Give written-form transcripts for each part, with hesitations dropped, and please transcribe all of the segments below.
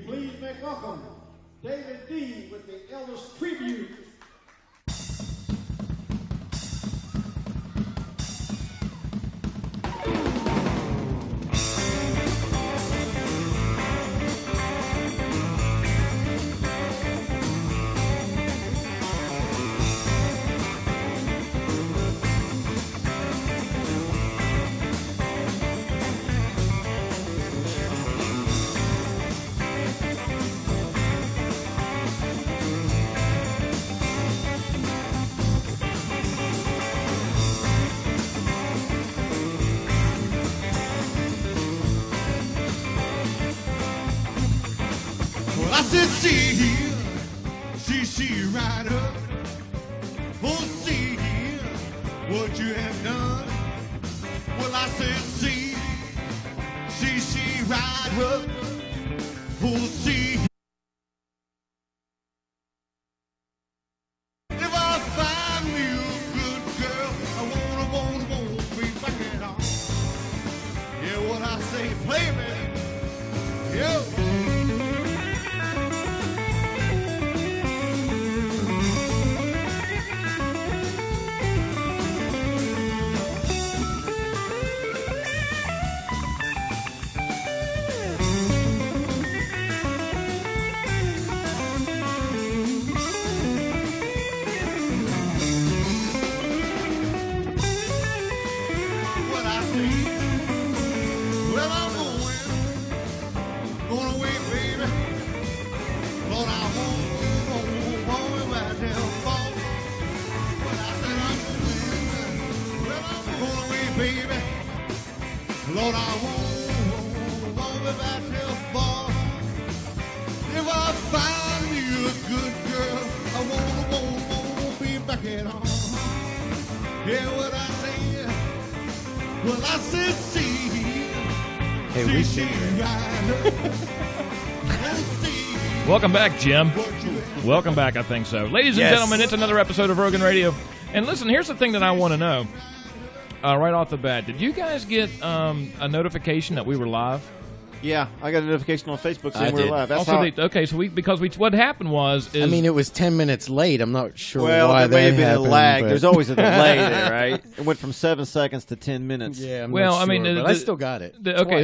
please make welcome David D. with the Elvis Tribute. I said, see here, see right up. Oh, see here, what you have done. Well, I said, see right up. Oh, see. If I find me a good girl, I won't be back at all. Yeah, what I say, play me. Yo. Lord, I won't be back till fall. If I find me a good girl, I won't be back at all. Hear what I say? Well, I said, see. Hey, we see Welcome back, Jim. Welcome back, I think so. Ladies and gentlemen, it's another episode of Rogan Radio. And listen, here's the thing that I want to know. Right off the bat, did you guys get a notification that we were live? Yeah, I got a notification on Facebook saying we were live. That's how what happened was I mean, it was 10 minutes late. I'm not sure there why may have been happened, a lag. but- There's always a delay there, right? It went from 7 seconds to 10 minutes. Yeah, I'm Well, not I mean, sure, but I still got it.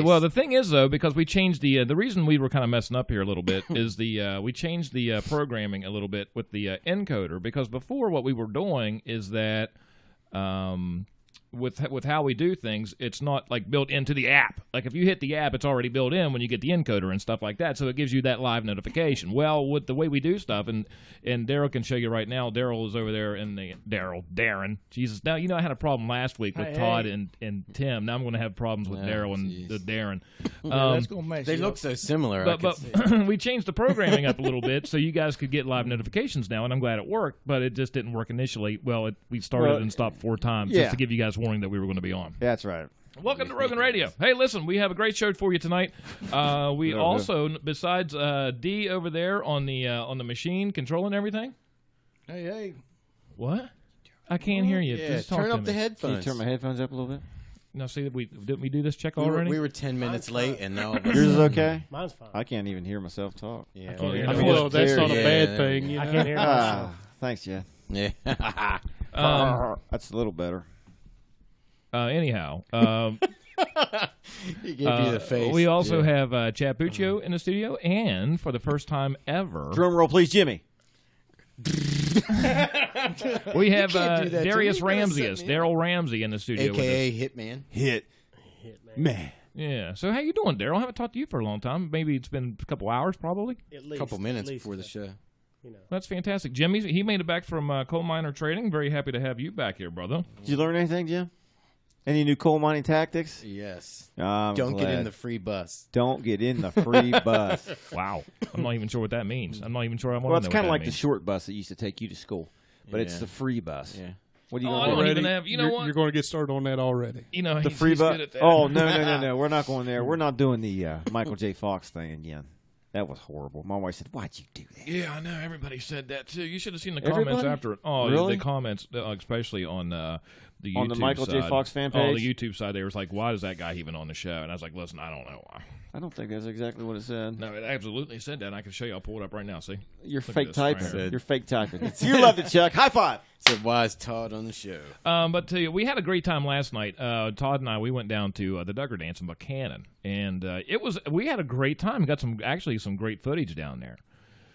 Well, the thing is, though, because we changed the reason we were kind of messing up here a little bit is we changed the programming a little bit with the encoder, because before what we were doing is that with how we do things, it's not like built into the app. Like if you hit the app, it's already built in when you get the encoder and stuff like that, so it gives you that live notification. Well, with the way we do stuff, and Daryl can show you right now, Daryl is over there in the Darren. Jesus, now you know I had a problem last week with Todd and Tim. Now I'm going to have problems with Daryl and the Darren. That's gonna mess They you look up. so similar. But we changed the programming up a little bit so you guys could get live notifications now, and I'm glad it worked, but it just didn't work initially. Well, we started and stopped 4 times just to give you guys warning that we were going to be on. That's right. Welcome to Rogan Radio. Hey, listen, we have a great show for you tonight. We also, besides D over there on the machine controlling everything. Hey. What? I can't hear you. yeah, Just talk turn to up the me. Can you headphones. turn my headphones up a little bit? Now, see, didn't we do this check we already? were 10 minutes late, and now Yours is okay? Mine's fine. I can't even hear myself talk. Yeah, Well, that's not a bad thing. You know? I can't hear myself. Thanks, Jeff. yeah. That's a little better. Anyhow, He gave you the face. we also have Chad Puccio in the studio, and for the first time ever, Drum roll, please, Jimmy. we have can't do that to Darius me. You gotta set Ramsey, me Daryl Ramsey in the studio AKA with us. Hitman. Hit. Man. Yeah. So how you doing, Daryl? I haven't talked to you for a long time. Maybe it's been a couple hours, probably. At A least, couple minutes at least, before the show. You know. That's fantastic. Jim, he made it back from coal miner trading. Very happy to have you back here, brother. Did you learn anything, Jim? Any new coal mining tactics? Yes. I'm Don't get glad. in the free bus. Don't get in the free bus. Wow. I'm not even sure what that means. I'm not even sure I want Well, to it's know kind what of that like the means. short bus that used to take you to school, but it's Yeah. the free bus. Yeah. What are you Oh, I going to don't do? even have. You know what? You're going to get started on that already. You know, The he's free bus? good at that. Oh, no. We're not going there. We're not doing the Michael J. Fox thing again. That was horrible. My wife said, "Why'd you do that?" Yeah, I know. Everybody said that too. You should have seen the comments Everybody? after it. Oh, Really? the comments, especially on the YouTube On the Michael J. side. Fox fan Oh, page? the YouTube side. They was like, "Why is that guy even on the show?" And I was like, "Listen, I don't know why." I don't think that's exactly what it said. No, it absolutely said that. I can show you. I'll pull it up right now. See? You're Look at fake this typing. right here. You're fake typing. You love it, Chuck. High five. Said, why is Todd on the show? But tell you, we had a great time last night. Todd and I, we went down to the Duggar Dance in Buchanan, and we had a great time. We got some great footage down there,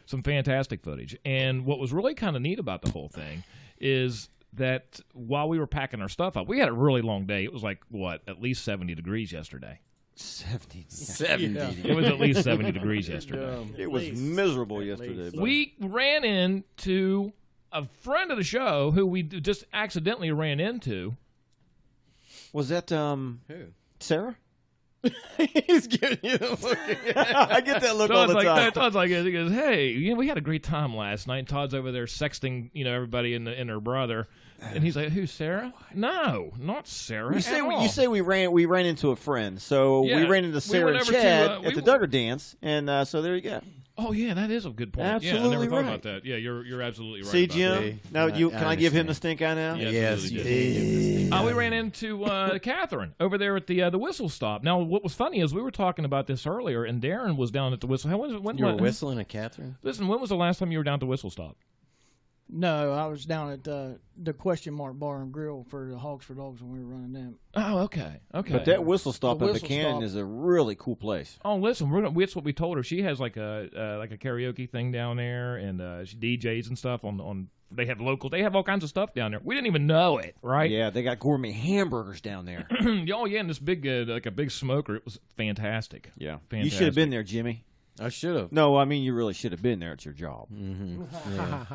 some fantastic footage. And what was really kind of neat about the whole thing is that while we were packing our stuff up, we had a really long day. It was like at least 70 degrees yesterday. 70. It was at least 70 degrees yesterday. It was miserable yesterday. Buddy. We ran into a friend of the show who we just accidentally ran into. Was that Who? Sarah? He's giving you the look. I get that look all the time. Todd's like, he goes, hey, we had a great time last night. And Todd's over there sexting, everybody and her brother. And he's like, who's Sarah? No, not Sarah. You say we ran into a friend. So Yeah, we ran into Sarah went and over Chad to, at the Duggar Dance, and so there you go. Oh yeah, that is a good point. Absolutely yeah, I never thought right. about that. Yeah, you're absolutely right. See, about Jim. Now can I give him the stink eye now? Yeah, Yes, absolutely you did. We ran into Catherine over there at the whistle stop. Now, what was funny is we were talking about this earlier, and Darren was down at the whistle. When You were whistling at Catherine? Listen, when was the last time you were down at the whistle stop? No, I was down at the Question Mark Bar and Grill for the Hogs for Dogs when we were running them. Oh, okay. But that whistle stop The at whistle Buchanan stop. is a really cool place. Oh, listen, that's what we told her. She has like a karaoke thing down there, and she DJs and stuff on. They have all kinds of stuff down there. We didn't even know it, right? Yeah, they got gourmet hamburgers down there. Oh yeah, and this big like a big smoker. It was fantastic. Yeah, Fantastic. you should have been there, Jimmy. I should have. No, I mean you really should have been there. It's your job. Yeah.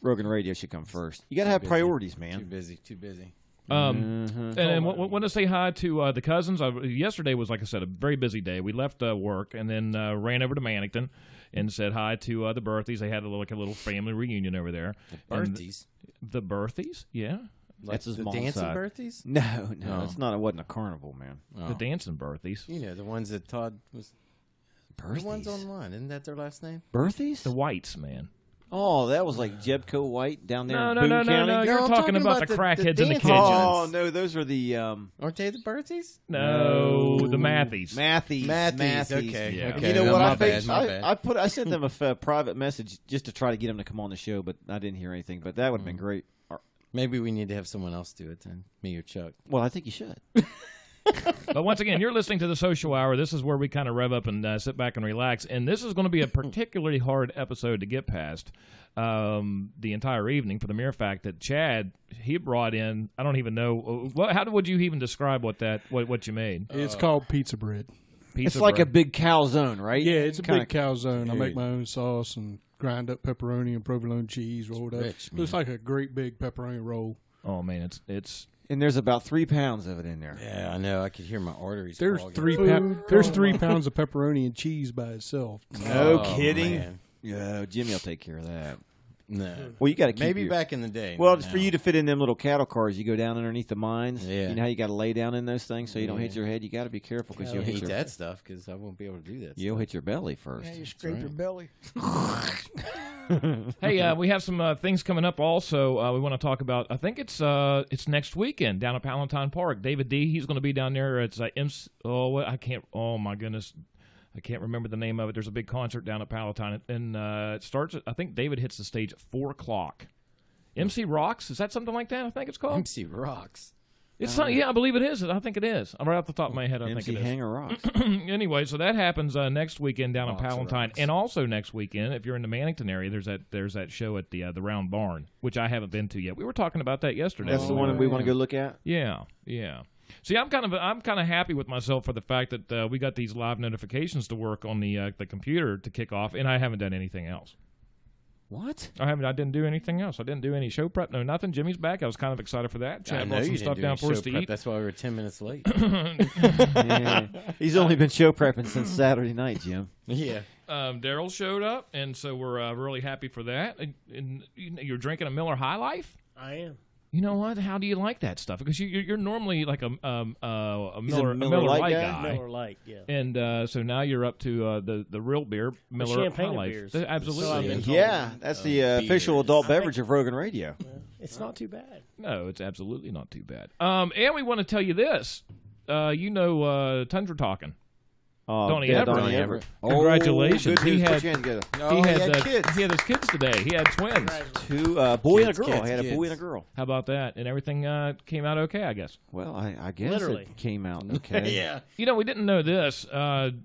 Rogan Radio should come first. You got to have busy. priorities, Too man. busy. Too busy. And want to say hi to the cousins. Yesterday was, like I said, a very busy day. We left work and then ran over to Mannington and said hi to the Berthies. They had a little family reunion over there. Berthies? The Berthies, yeah. That's his the mom's dancing side. Berthies? No, Oh. it's not. It wasn't a carnival, man. Oh. The dancing Berthies. You know, the ones that Todd was... Berthies. The ones online. Isn't that their last name? Berthies? The Whites, man. Oh, that was like Jebco White down there No, in no, Boone no, no, County. no. You're I'm talking talking about about the the crackheads in the dancing kitchen. Oh, no, those are the Aren't they the Berthies? No, the Matthews. Matthees. Okay. Yeah. Okay. You know no, what? my bad. I sent them a private message just to try to get them to come on the show, but I didn't hear anything. But that would have been great. Maybe we need to have someone else do it then. Me or Chuck. Well, I think you should. But once again, you're listening to the Social Hour. This is where we kind of rev up and sit back and relax. And this is going to be a particularly hard episode to get past the entire evening for the mere fact that Chad, he brought in, I don't even know, how would you even describe what you made? It's called pizza bread. It's like a big calzone, right? Yeah, it's a Kinda- big calzone. I make my own sauce and grind up pepperoni and provolone cheese rolled up. rich, Looks like a great big pepperoni roll. Oh, man, it's And there's about 3 pounds of it in there. Yeah, I know. I could hear my arteries. There's clogging. there's 3 pounds of pepperoni and cheese by itself. No Oh, kidding. man. Yeah, Jimmy will take care of that. No. Well, you got to keep Maybe your- back in the day. Well, not it's for now. you to fit in them little cattle cars. You go down underneath the mines. Yeah. You know how you got to lay down in those things so you don't Yeah. hit your head. You got to be careful because You'll you'll hit eat your that stuff because I won't be able to do that. you'll hit your belly first. Yeah, you scrape right. your belly. Hey, we have some things coming up. Also, we want to talk about. I think it's next weekend down at Palatine Park. David D. He's going to be down there. It's I can't. Oh my goodness, I can't remember the name of it. There's a big concert down at Palatine, and it starts. I think David hits the stage at 4:00. MC Rocks, is that something like that? I think it's called. MC Rocks. It's not, yeah, I believe it is. I think it is. I'm right off the top of my head. I MC think it is. Hanger Rocks. Anyway, so that happens next weekend down at Rocks are Palatine, rocks. and also next weekend, if you're in the Mannington area, there's that show at the Round Barn, which I haven't been to yet. We were talking about that yesterday. That's the one we want to go look at. Yeah. See, I'm kind of happy with myself for the fact that we got these live notifications to work on the computer to kick off, and I haven't done anything else. What? I didn't do anything else. I didn't do any show prep. No, nothing. Jimmy's back. I was kind of excited for that. I Chad know brought some you stuff didn't do down any for us show to prep. eat. That's why we were 10 minutes late. Yeah. He's only been show prepping since Saturday night, Jim. Yeah. Daryl showed up, and so we're really happy for that. And you're drinking a Miller High Life? I am. You know what? How do you like that stuff? Because you're normally like a He's a Miller Miller Lite Lite guy? guy. Miller Lite, yeah. And so now you're up to the real beer, Miller champagne High of Life. beers. Absolutely. So I've been told. Yeah, that's the official adult beverage of Rogan Radio. It's not too bad. No, it's absolutely not too bad. And we want to tell you this. Tundra Talking. Donnie yeah, Everett. Donnie Everett. Congratulations. Good news. He had- Put your hand together. He had kids. he had his kids today. He had twins. Two boy and a Kids, girl. kids, He had a boy kids. and a girl. How about that? And everything came out okay, I guess. Well, I guess Literally. it came out okay. Yeah. You know, we didn't know this.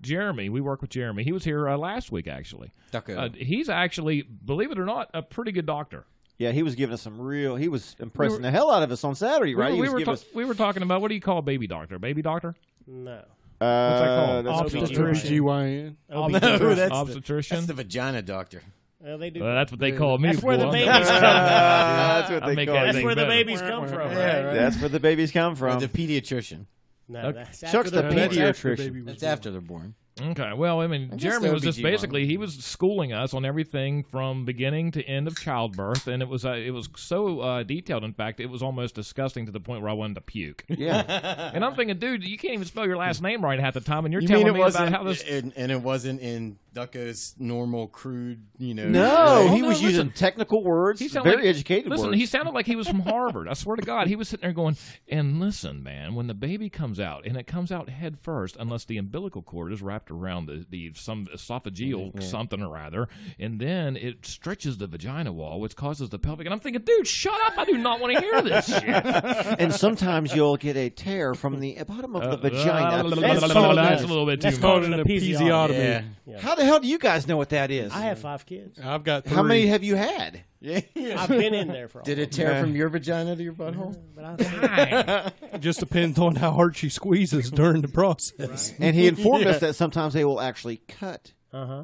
Jeremy, we work with Jeremy. He was here last week, actually. He's actually, believe it or not, a pretty good doctor. Yeah, he was giving us some real. He was impressing the hell out of us on Saturday, right? We were talking about, what do you call a baby doctor? Baby doctor? No. What's that called? OBGYN. Obstetrician? That's the vagina doctor. Well, they do. That's what they call me. That's where the boy. babies come from. That's what I'll they make call that it. That's where the better. babies come from, right? That's where the babies come from. The pediatrician. No, that's after Chuck's the they're born. pediatrician. That's after they're born. Okay, well, I mean, guess Jeremy that was would just be basically, he was schooling us on everything from beginning to end of childbirth, and it was so detailed, in fact, it was almost disgusting to the point where I wanted to puke. Yeah. And I'm thinking, dude, you can't even spell your last name right half the time, and you're You telling mean me it wasn't, about how this... and it wasn't in Ducko's normal, crude, No, he no, was listen. using technical words, He sounded very like- educated Listen, words. he sounded like he was from Harvard. I swear to God, he was sitting there going, and listen, man, when the baby comes out, and it comes out head first, unless the umbilical cord is wrapped around some esophageal something or other, and then it stretches the vagina wall, which causes the pelvic. And I'm thinking, dude, shut up! I do not want to hear this shit. And sometimes you'll get a tear from the bottom of the vagina. That's a little bit too That's much. called an episiotomy. Yeah. How the hell do you guys know what that is? I have 5 kids. I've got 3. How many have you had? I've been in there for all Did it tear from your vagina to your butthole? It just depends on how hard she squeezes during the process. And he informed us that sometimes they will actually cut,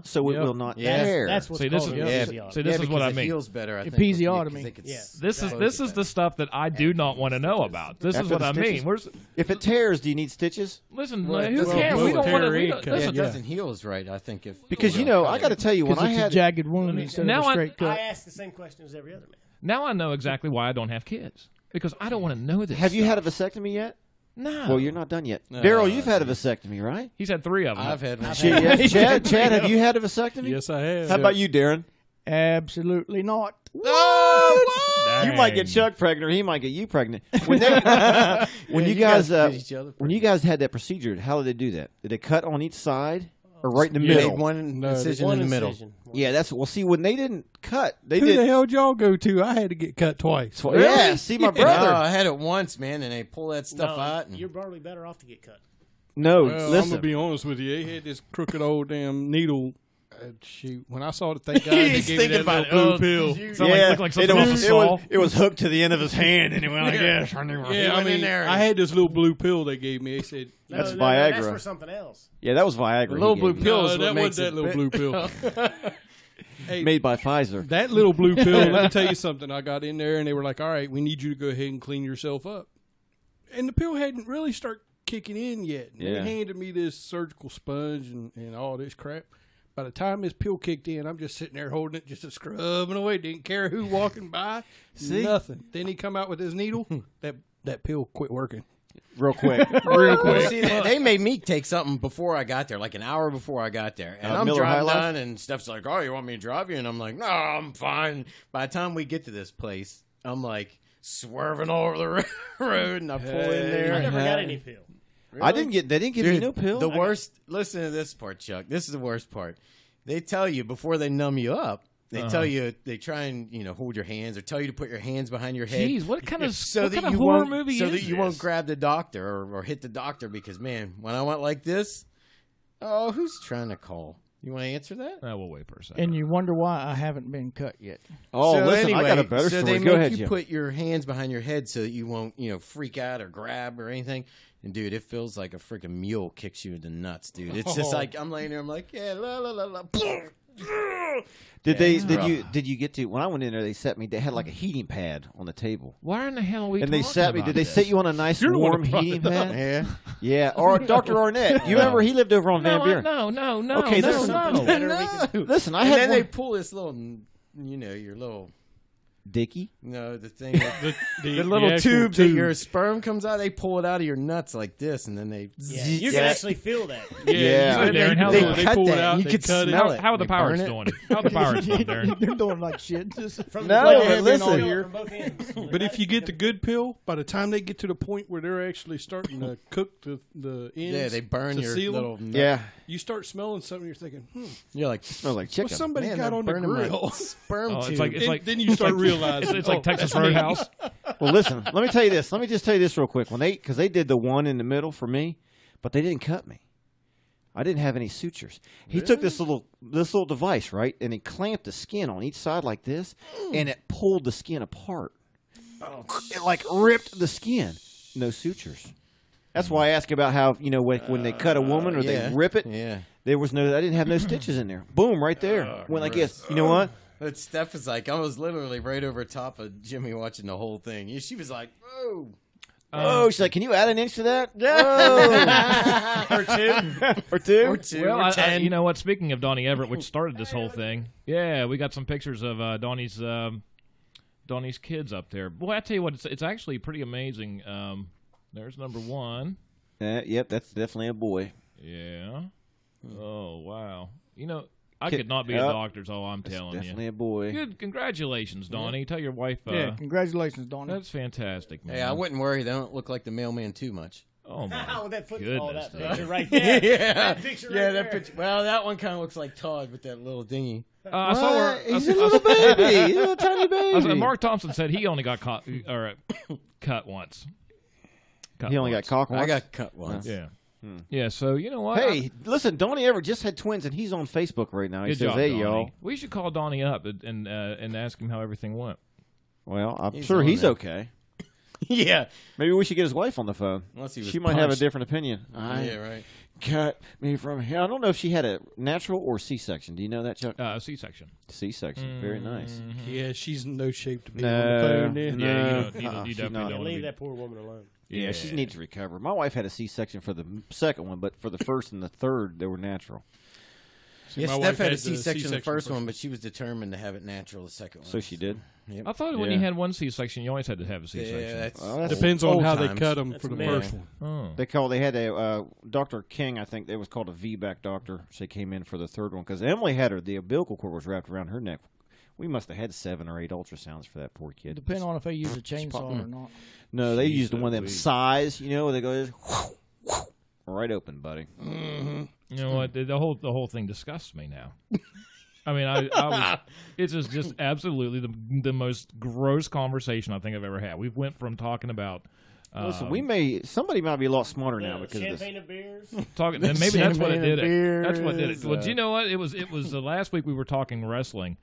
so it Yep. will not Yeah. tear. That's what's See, this called is- an yeah, episiotomy. see, this is what I mean. It heals better, I think. Episiotomy. This is the stuff that I do not want to know about. This is After what the I stitches? mean. Where's, If it tears, do you need stitches? listen, Well, it who doesn't- cares? We don't want to. It doesn't heal as right, I think. Because, I got to tell you, when Because I it's a had jagged wound instead of Now a I- straight cut. I ask the same question as every other man. Now I know exactly why I don't have kids. Because I don't want to know this. Have you stuff. had a vasectomy yet? No. Well, you're not done yet. No, Daryl, you've had a vasectomy, right? He's had 3 of them. I've had one. Chad, have you had a vasectomy? Yes, I have. How about you, Darren? Absolutely not. You might get Chuck pregnant, or he might get you pregnant. When you guys had that procedure, how did they do that? Did they cut on each side or right in the You middle? made one incision in the middle. Yeah, that's see when they didn't cut, they Who the did. hell did y'all go to? I had to get cut twice. Yeah, see my No, brother. I had it once, man, and they pull that stuff No, out. And you're probably better off to get cut. No, Well, I'm listen. gonna be honest with you. They had this crooked old damn needle. Shoot, when I saw the thing, they He's gave me thinking that about little it. blue pill. Looked like something off a saw. it was hooked to the end of his hand, and he went like this. Yeah, went I in mean, there and- I had this little blue pill they gave me. They said, That's No, Viagra. That's for something else. Yeah, that was Viagra. The little he blue gave me. pill no, is what that makes wasn't that it little blue pill. Hey, made by Pfizer. that little blue pill, let me tell you something. I got in there, and they were like, all right, we need you to go ahead and clean yourself up. And the pill hadn't really started kicking in yet. And Yeah. They handed me this surgical sponge and all this crap. By the time this pill kicked in, I'm just sitting there holding it, just scrubbing away. Didn't care who walking by. See? Nothing. Then he come out with his needle. that pill quit working. Real quick. Real quick. See, they made me take something before I got there, like an hour before I got there. And I'm Miller High driving Life? down, and Steph's like, oh, you want me to drive you? And I'm like, no, I'm fine. By the time we get to this place, I'm like swerving all over the road, and I pull in there. I and- never got any pill. They didn't give me Dude, no pill. The worst. Listen to this part, Chuck. This is the worst part. They tell you before they numb you up. They tell you they try and hold your hands or tell you to put your hands behind your head. Jeez, what kind of so that you horror won't, movie so is that you this? won't grab the doctor or hit the doctor because man, when I went like this, oh, who's trying to call? You want to answer that? We'll wait for a second. And you wonder why I haven't been cut yet. Oh, So listen, anyway, I got a better so story. they Go make ahead, you Jim. put your hands behind your head so that you won't, freak out or grab or anything. And dude, it feels like a freaking mule kicks you in the nuts, dude. It's just like I'm laying there. I'm like, yeah, la la la la. Did you get to when I went in there? They set me. They had like a heating pad on the table, Why in the hell are we and they talking sat me. about Did they this? set you on a nice You're the one warm who brought heating it up. pad? Yeah. Yeah, or Dr. Arnett. You remember he lived over on Van Buren. No. Okay, no, listen. no. Listen, I And had then one. they pull this little, your little Dicky? No, the thing. The the little actual tube that your sperm comes out, they pull it out of your nuts like this, and then they. Yeah, you can actually feel that. Yeah, They Darren, cut they pull it that, out. and you They can cut it. smell it. How are the They pirates burn it. doing? How are the pirates doing, Darren? They're doing like shit. Just From No, the but listen. From both ends. But if you get the good pill, by the time they get to the point where they're actually starting to cook the ends, Yeah, they burn to your seal 'em, little. nut. Yeah. you start smelling something. You're thinking, You're like, Smells like chicken. well, somebody man, got they're on the burning my grill. sperm Oh, tube. it's like it's And like then you start realizing it's like oh, Texas that's me. Roadhouse. Well, listen. Let me tell you this. Let me just tell you this real quick. Because they did the one in the middle for me, but they didn't cut me. I didn't have any sutures. He took this little device, right, and he clamped the skin on each side like this, and it pulled the skin apart. It like ripped the skin. No sutures. That's why I ask about how when they cut a woman or yeah. they rip it. Yeah. There was no. I didn't have no stitches in there. Boom, right there. When I guess you know what. But Steph was like, I was literally right over top of Jimmy watching the whole thing. She was like, "Oh, Oh, she's like, can you add an inch to that? Or two. Or two? or two, Well, or 10." you know what? Speaking of Donnie Everett, which started this whole thing, yeah, we got some pictures of Donnie's kids up there. Boy, I tell you what, it's actually pretty amazing. There's number one. Yep, that's definitely a boy. Yeah. Oh wow. I could not be a doctor. Is all I'm telling Definitely you. a boy. Good. Congratulations, Donnie. Tell your wife. yeah, congratulations, Donnie. That's fantastic, man. Hey, I wouldn't worry. They don't look like the mailman too much. Oh my Oh, that foot. goodness. Oh, that dude. picture right there. yeah, That picture right that there. picture. Well, that one kind of looks like Todd with that little dinghy. I saw her. He's a little baby. He's a little tiny baby. Mark Thompson said he only got caught or cut once. Cut He only got once. cock once. I got cut once. Yeah. Yeah. So you know what? Hey, listen, Donnie Everett just had twins, and he's on Facebook right now. He Good says, job, hey, Donnie. y'all. We should call Donnie up and ask him how everything went. Well, I'm He's sure on he's there. okay. Yeah. Maybe we should get his wife on the phone. Unless he was She might have a punched. different opinion. Yeah, right. Cut me from here. I don't know if she had a natural or C-section. Do you know that, Chuck? C-section. C-section. Very nice. Yeah, she's in no shape to be No, on the phone. Then. no. Yeah, you she's definitely not. don't. Leave that poor woman alone. Yeah, she needs to recover. My wife had a C-section for the second one, but for the first and the third, they were natural. Yeah, my Steph wife had a had the C-section the C-section first first one, but she was determined to have it natural the second one. So she did. I thought when you Yeah. had one C-section, you always had to have a C-section. Yeah, that's, that's Depends on old how times. they cut them That's for the mad. first one. Oh. They had a Dr. King, I think it was called a VBAC doctor. She came in for the third one because Emily had her. The umbilical cord was wrapped around her neck. We must have had 7 or 8 ultrasounds for that poor kid. Depending on if they use a chainsaw or not. No, they used the one of them size, where they go right open, buddy. You know what? The whole thing disgusts me now. I mean, I was, it's just absolutely the most gross conversation I think I've ever had. We went from talking about Listen, somebody might be a lot smarter now because of this. Champagne and beers. talking, and maybe that's what it Champagne did. and That's what did it. beers, Well, do you know what? It was last week we were talking wrestling.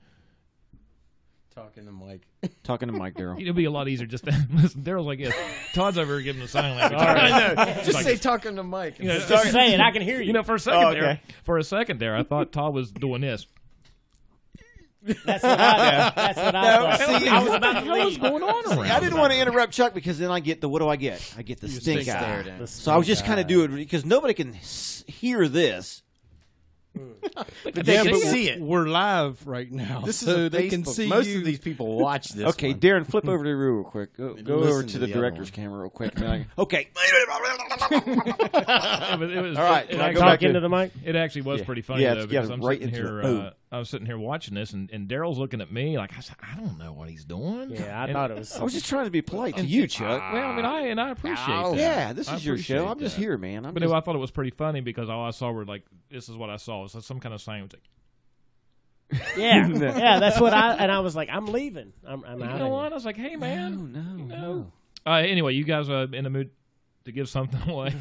talking to Mike. Talking to Mike Darrell. It'd be a lot easier just to listen. Daryl's like, yes. Todd's over here giving a sign language. I know. Just Like- say talking to Mike. You know, Just say it. I can hear you. You know, for a second okay. there, I thought Todd was doing this. That's what I thought. That's what I thought. see, I was about to What's leave. going on around? I didn't want to interrupt Chuck because then I get what do I get? I get the stink stink eye. eye. So I was just kind of doing it because nobody can hear this. But Yeah, they can but see it. we're live right now, This is so a they can Facebook. see Most you. of these people watch this. Okay, one. Darren, flip over to the real quick. Go Listen over to to the the other director's one. camera real quick. And then It okay. was, All right, It, now actually, go back Talk into the mic. it actually was Yeah. pretty funny Yeah, though yeah, because I'm right sitting into here. it. Boom. I was sitting here watching this, and Daryl's looking at me like I don't know what he's doing. Yeah, I And- thought it was. I was just trying to be polite to you, Chuck. Well, I mean, I appreciate that. Yeah, this I is your show. appreciate I'm just that. here, man. But I thought it was pretty funny because all I saw were like, this is what I saw. It was some kind of sign. It was like, Yeah, yeah, that's what I was like. I'm leaving. I'm out. you of know here. what? I was like, hey man, No. Anyway, you guys are in the mood to give something away.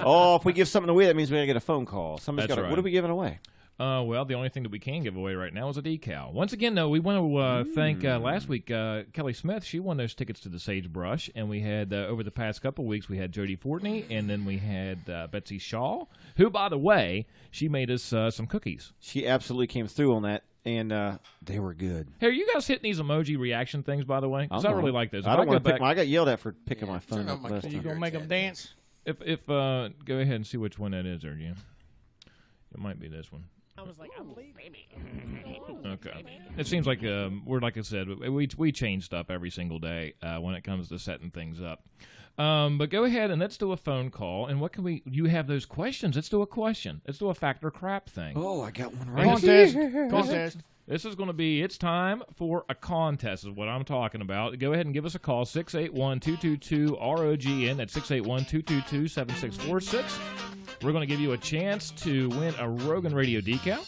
Oh, if we give something away, that means we gotta get a phone call. Somebody's That's got. right. What are we giving away? Well, the only thing that we can give away right now is a decal. Once again, though, we want to thank last week Kelly Smith. She won those tickets to the Sagebrush, and we had over the past couple weeks we had Jodie Fortney, and then we had Betsy Shaw, who, by the way, she made us some cookies. She absolutely came through on that, and they were good. Hey, are you guys hitting these emoji reaction things, by the way? Because I really like those. I If don't go want to pick back- my. I got yelled at for picking my phone turn up on my last computer. time. You gonna make them dance? If go ahead and see which one that is, there, Jim. It might be this one. I was like, I'm leaving. Okay. It seems like we're like I said, we change stuff every single day when it comes to setting things up. But go ahead and let's do a phone call. And what can we? You have those questions. Let's do a question. Let's do a fact or crap thing. Oh, I got one right. Contest. This is going to be, it's time for a contest is what I'm talking about. Go ahead and give us a call, 681-222-ROGN. That's 681-222-7646. We're going to give you a chance to win a Rogan Radio decal.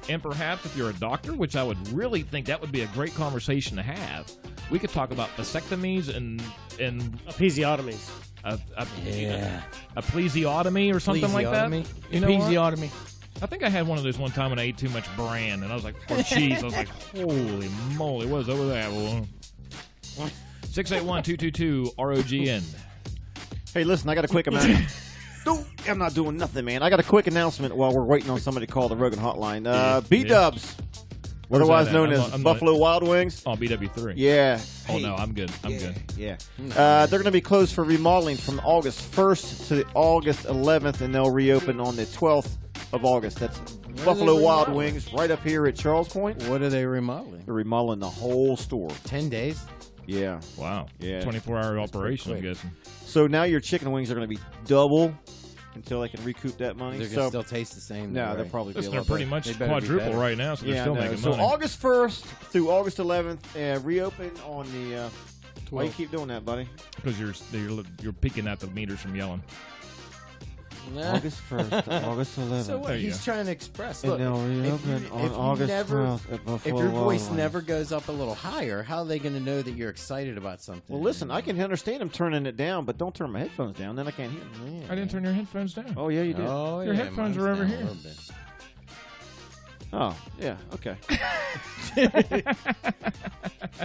And perhaps if you're a doctor, which I would really think that would be a great conversation to have, we could talk about vasectomies and Episiotomies. a plesiotomy or something like that. You know what? Episiotomy. I think I had one of those one time when I ate too much bran, and I was like, or cheese. I was like, holy moly, what is over there? 681-222-ROGN. Hey, listen, I got a quick announcement. I'm not doing nothing, man. I got a quick announcement while we're waiting on somebody to call the Rogan hotline. B-Dubs, otherwise known as Buffalo Wild Wings. Oh, BW3. Yeah. Oh, Hey, no, I'm good. I'm good. Yeah. They're going to be closed for remodeling from August 1st to August 11th, and they'll reopen on the 12th of August. That's Buffalo Wild Wings right up here at Charles Point. What are they remodeling? They're remodeling the whole store. 10 days? Yeah. Wow. Yeah. 24-hour operation, I'm quick. guessing. So now your chicken wings are going to be double until they can recoup that money. They're going to still taste the same. No, though, they'll right? probably be a Listen, lot they're pretty better. much They better be quadruple better. right now, so they're Yeah, still no. making So money. August 1st through August 11th, reopen on the. Why you keep doing that, buddy? Because you're peeking at the meters from yelling. Nah. August 1st to August 11th. So what There you he's go. trying to express. And Look, they'll reopen if you on August never, 12th at Buffalo if your Wild voice Wings. never goes up a little higher, how are they going to know that you're excited about something? Well, listen, I can understand them turning it down, but don't turn my headphones down. Then I can't hear them. I didn't turn your headphones down. Oh, yeah, you did. Oh, Your yeah, headphones mine's are over down a here. little bit. Oh, yeah, okay.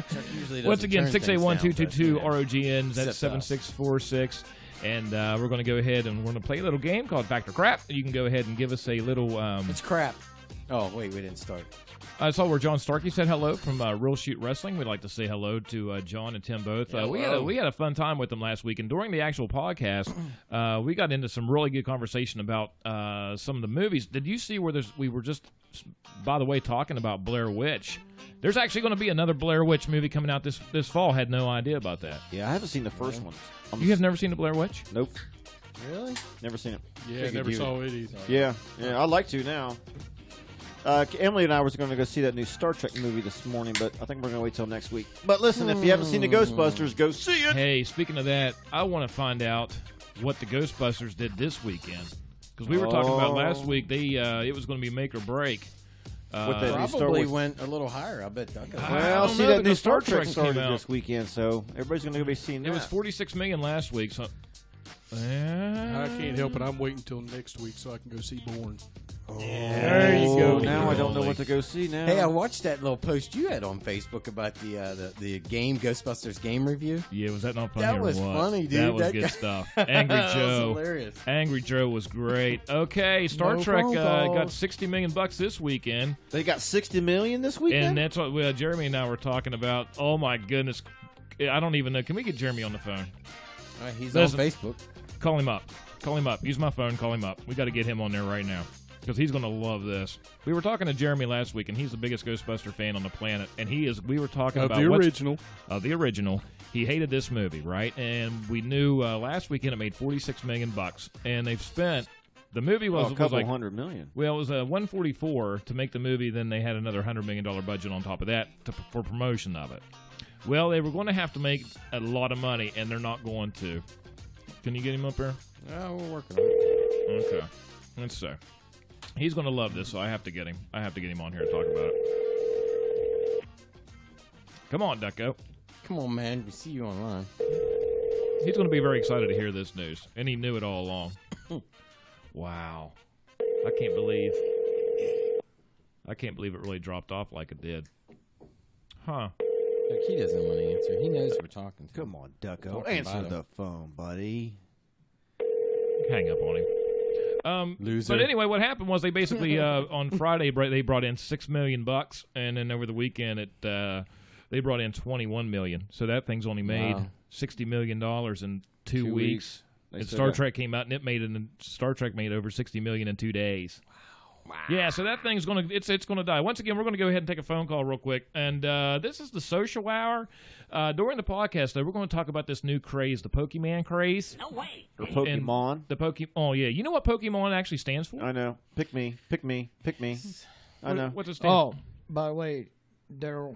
Chuck usually doesn't Once again, turn things down, but, 681-222-ROGN. That's Except us. 7646. And we're going to go ahead and we're going to play a little game called Fact or Crap. You can go ahead and give us a little. It's crap. Oh, wait, we didn't start. I saw where John Starkey said hello from Real Shoot Wrestling. We'd like to say hello to John and Tim both. We had a fun time with them last week, and during the actual podcast, we got into some really good conversation about some of the movies. Did you see where we were just, by the way, talking about Blair Witch? There's actually going to be another Blair Witch movie coming out this fall. Had no idea about that. Yeah, I haven't seen the first one. You have never seen the Blair Witch? Nope, Really? never seen it. Yeah, never saw it either. Yeah, I'd like to now. Emily and I was going to go see that new Star Trek movie this morning, but I think we're going to wait till next week. But listen, if you haven't seen the Ghostbusters, go see it. Hey, speaking of that, I want to find out what the Ghostbusters did this weekend. Because we were talking about last week, it was going to be make or break. With that new Star Probably Wars. went a little higher. I bet. Well, don't see know, that but new the Star Star Trek Trek started came out. this weekend, so everybody's going to be seeing that. It was $46 million last week. So, I can't help it. I'm waiting until next week so I can go see Bourne. there you go. Now I don't know what to go see now. Hey, I watched that little post you had on Facebook about the game Ghostbusters game review. Yeah, was that not funny? That or was what? funny, dude. That was That good guy- stuff. Angry That was Joe. hilarious. Angry Joe was great. Okay, Star No Trek phone got calls. $60 million this weekend, They got $60 million this weekend? and that's what Jeremy and I were talking about. Oh my goodness, I don't even know. Can we get Jeremy on the phone? All right, he's Listen. on Facebook. Call him up. Call him up. Use my phone. Call him up. We got to get him on there right now because he's going to love this. We were talking to Jeremy last week, and he's the biggest Ghostbuster fan on the planet. And we were talking Of about the original. the original. He hated this movie, right? And we knew last weekend it made $46 million, and they've spent. The movie was, a couple was like $100 million. well, it was $144 to make the movie. Then they had another $100 million budget on top of that for promotion of it. Well, they were going to have to make a lot of money, and they're not going to. Can you get him up here? Oh, we're working on it. Okay. Let's see. He's going to love this, so I have to get him. I have to get him on here to talk about it. Come on, Ducko. Come on, man. We see you online. He's going to be very excited to hear this news, and he knew it all along. Wow. I can't believe it really dropped off like it did. Huh. Look, he doesn't want to answer. He knows we're talking to him. Come on, Ducko. Talking Answer about the phone, buddy. Hang up on him. Loser. But anyway, what happened was they basically on Friday they brought in $6 million, and then over the weekend they brought in $21 million. So that thing's only made $60 million in 2 weeks. They And still Star got- Trek came out, and Star Trek made over $60 million in 2 days. Yeah, so that thing's gonna it's gonna die. Once again, we're gonna go ahead and take a phone call real quick. And this is the social hour. During the podcast, though, we're going to talk about this new craze, the Pokemon craze. No way. Or Pokemon. The Pokemon. Oh yeah, you know what Pokemon actually stands for? I know. Pick me. Pick me. Pick me. I know. What's it stand for? By the way, Daryl,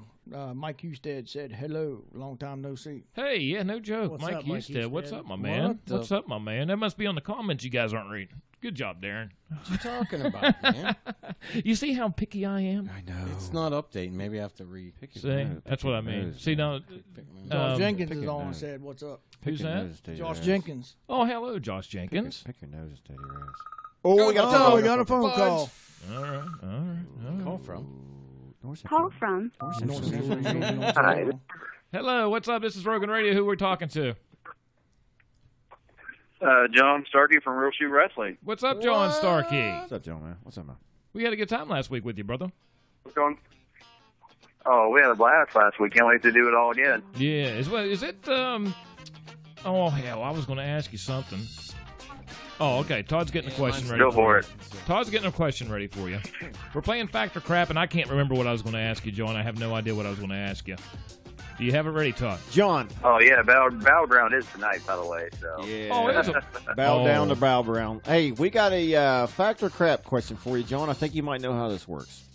Mike Husted said hello. Long time no see. Hey, yeah, no joke. What's Mike up, Mike Husted. What's up, my man? What's up, my man? That must be on the comments you guys aren't reading. Good job, Darren. What you talking about, man? You see how picky I am? I know. It's not updating. Maybe I have to re-pick it. See, that's what I mean. See, now, Josh Jenkins is on and said, "What's up?" Who's that? Josh Jenkins. Oh, hello, Josh Jenkins. Pick your nose and steady your ass. Oh, we got a phone call. All right. Call from? Call from. Hi. Hello, what's up? This is Rogan Radio. Who we're talking to? John Starkey from Real Shoot Wrestling. What's up, John Starkey? What's up, John, man? What's up, man? We had a good time last week with you, brother. What's going? Oh, we had a blast last week. Can't wait to do it all again. Yeah. Is it? Oh hell, I was going to ask you something. Oh, okay. Todd's getting a question ready. Go for it. Todd's getting a question ready for you. We're playing Fact or Crap, and I can't remember what I was going to ask you, John. I have no idea what I was going to ask you. Do you have it ready, Todd? John. Oh yeah, Battleground is tonight, by the way. So. Yeah. Oh, it is. Bow down to Battleground. Hey, we got a Fact or Crap question for you, John. I think you might know how this works.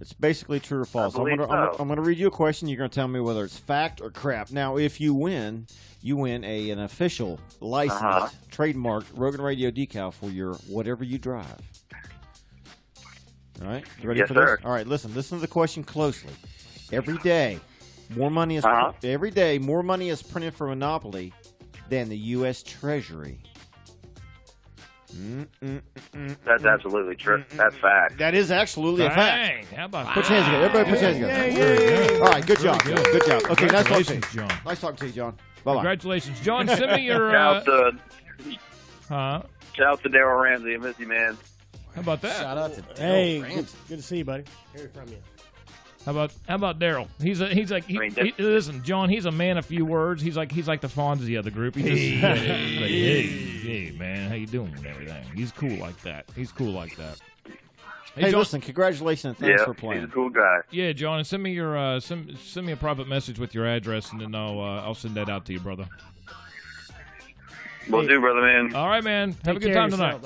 It's basically true or false. I'm going to read you a question. You're going to tell me whether it's fact or crap. Now, if you win an official, licensed, trademarked Rogan Radio decal for your whatever you drive. All right? You ready for this? All right, listen to the question closely. Every day, more money is printed for Monopoly than the U.S. Treasury. That's absolutely true. That's fact. That is absolutely a fact. How about put your hands together. Everybody put your hands together. All right, good job. Good job. Okay, nice talking to you, John. Nice talking to you, John. Bye-bye. Congratulations, John. Send me your. Shout out to Daryl Ramsey. I miss you, man. How about that? Shout out to Daryl. Hey, good to see you, buddy. Hear from you. How about Daryl? Listen, John. He's a man of few words. He's like the Fonzie of the group. Hey, man, how you doing and everything? He's cool like that. Hey, John, listen, congratulations and thanks for playing. He's a cool guy. Yeah, John, and send me your send me a private message with your address, and then I'll send that out to you, brother. Will do, brother, man. All right, man. Have a good time tonight.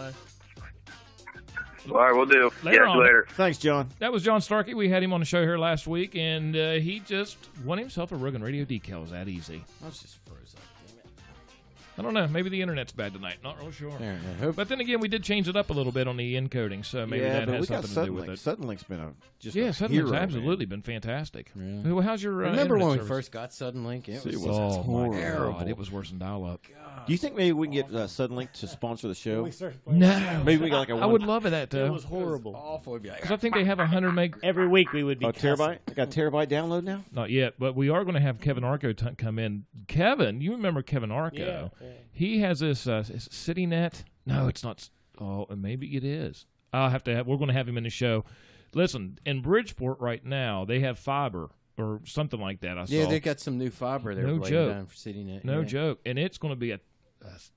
All right, we'll do. Later. Thanks, John. That was John Starkey. We had him on the show here last week, and he just won himself a Rogan Radio decal. It was that easy. I was just froze up. Damn it. I don't know. Maybe the internet's bad tonight. Not real sure. But then again, we did change it up a little bit on the encoding, so maybe that has something to do with it. Suddenlink's been a Suddenlink's absolutely been fantastic. Yeah. Well, how's your remember when we service? first got Suddenlink? It was horrible. God, it was worse than dial-up. Do you think maybe we can get Suddenlink to sponsor the show? No. Maybe we got like a. I would love that though. It was horrible. Awful. Because I think they have 100 meg. Every week we would be. Terabyte? They got terabyte download now? Not yet, but we are going to have Kevin Arco come in. Kevin, you remember Kevin Arco? Yeah. He has this CityNet. No, it's not. Oh, maybe it is. We're going to have him in the show. Listen, in Bridgeport right now, they have fiber or something like that. I saw. Yeah, they got some new fiber there. No joke. Down for CityNet. No joke, and it's going to be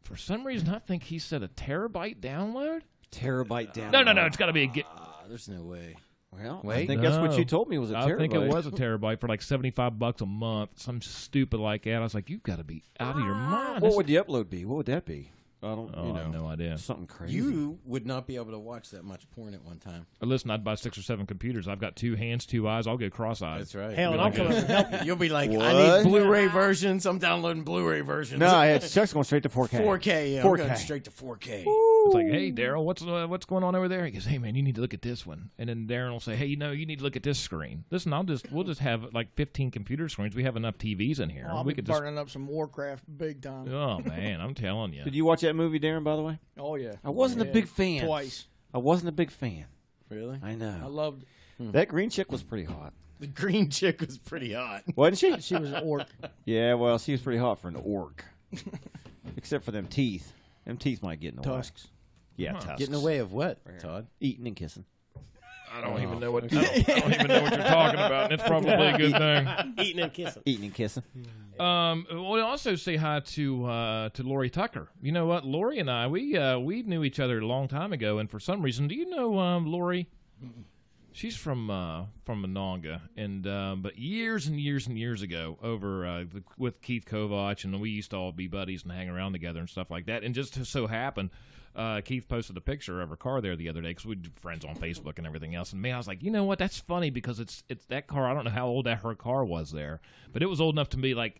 for some reason, I think he said a terabyte download. Terabyte download. No. It's got to be there's no way. Well, wait. I think that's what you told me was a terabyte. I think it was a terabyte for like $75 a month, some stupid like that. I was like, you've got to be out of your mind. What would the upload be? What would that be? I have no idea. Something crazy. You would not be able to watch that much porn at one time. Listen, I'd buy 6 or 7 computers. I've got 2 hands, 2 eyes. I'll go cross-eyed. That's right. Hell, I'll come help you. You'll be like, what? I need Blu-ray versions. I'm downloading Blu-ray versions. No, Chuck's going straight to 4K. 4K, yeah. 4K. I'm going straight to 4K. It's like, hey, Daryl, what's going on over there? He goes, hey, man, you need to look at this one. And then Darren will say, hey, you need to look at this screen. Listen, we'll just have like 15 computer screens. We have enough TVs in here. I'll we be burning up some Warcraft big time. Oh, man, I'm telling you. Did you watch that movie, Darren, by the way? Oh, yeah. I wasn't a big fan. Twice. I wasn't a big fan. Really? I know. I loved it. That green chick was pretty hot. The green chick was pretty hot. Wasn't she? She was an orc. Yeah, well, she was pretty hot for an orc. Except for them teeth. Them teeth might get in the way. Tusks. Yeah, tusks. Getting in the way of what, Todd? Eating and kissing. I don't even know what you're talking about. And it's probably a good thing. Eating and kissing. Eating and kissing. We'll also say hi to Lori Tucker. You know what? Lori and I, we knew each other a long time ago, and for some reason, do you know Lori? She's from Monongah, and but years and years and years ago, over with Keith Kovach, and we used to all be buddies and hang around together and stuff like that. And just so happened, Keith posted a picture of her car there the other day because we're friends on Facebook and everything else. And me, I was like, you know what? That's funny because it's that car. I don't know how old her car was there, but it was old enough to be like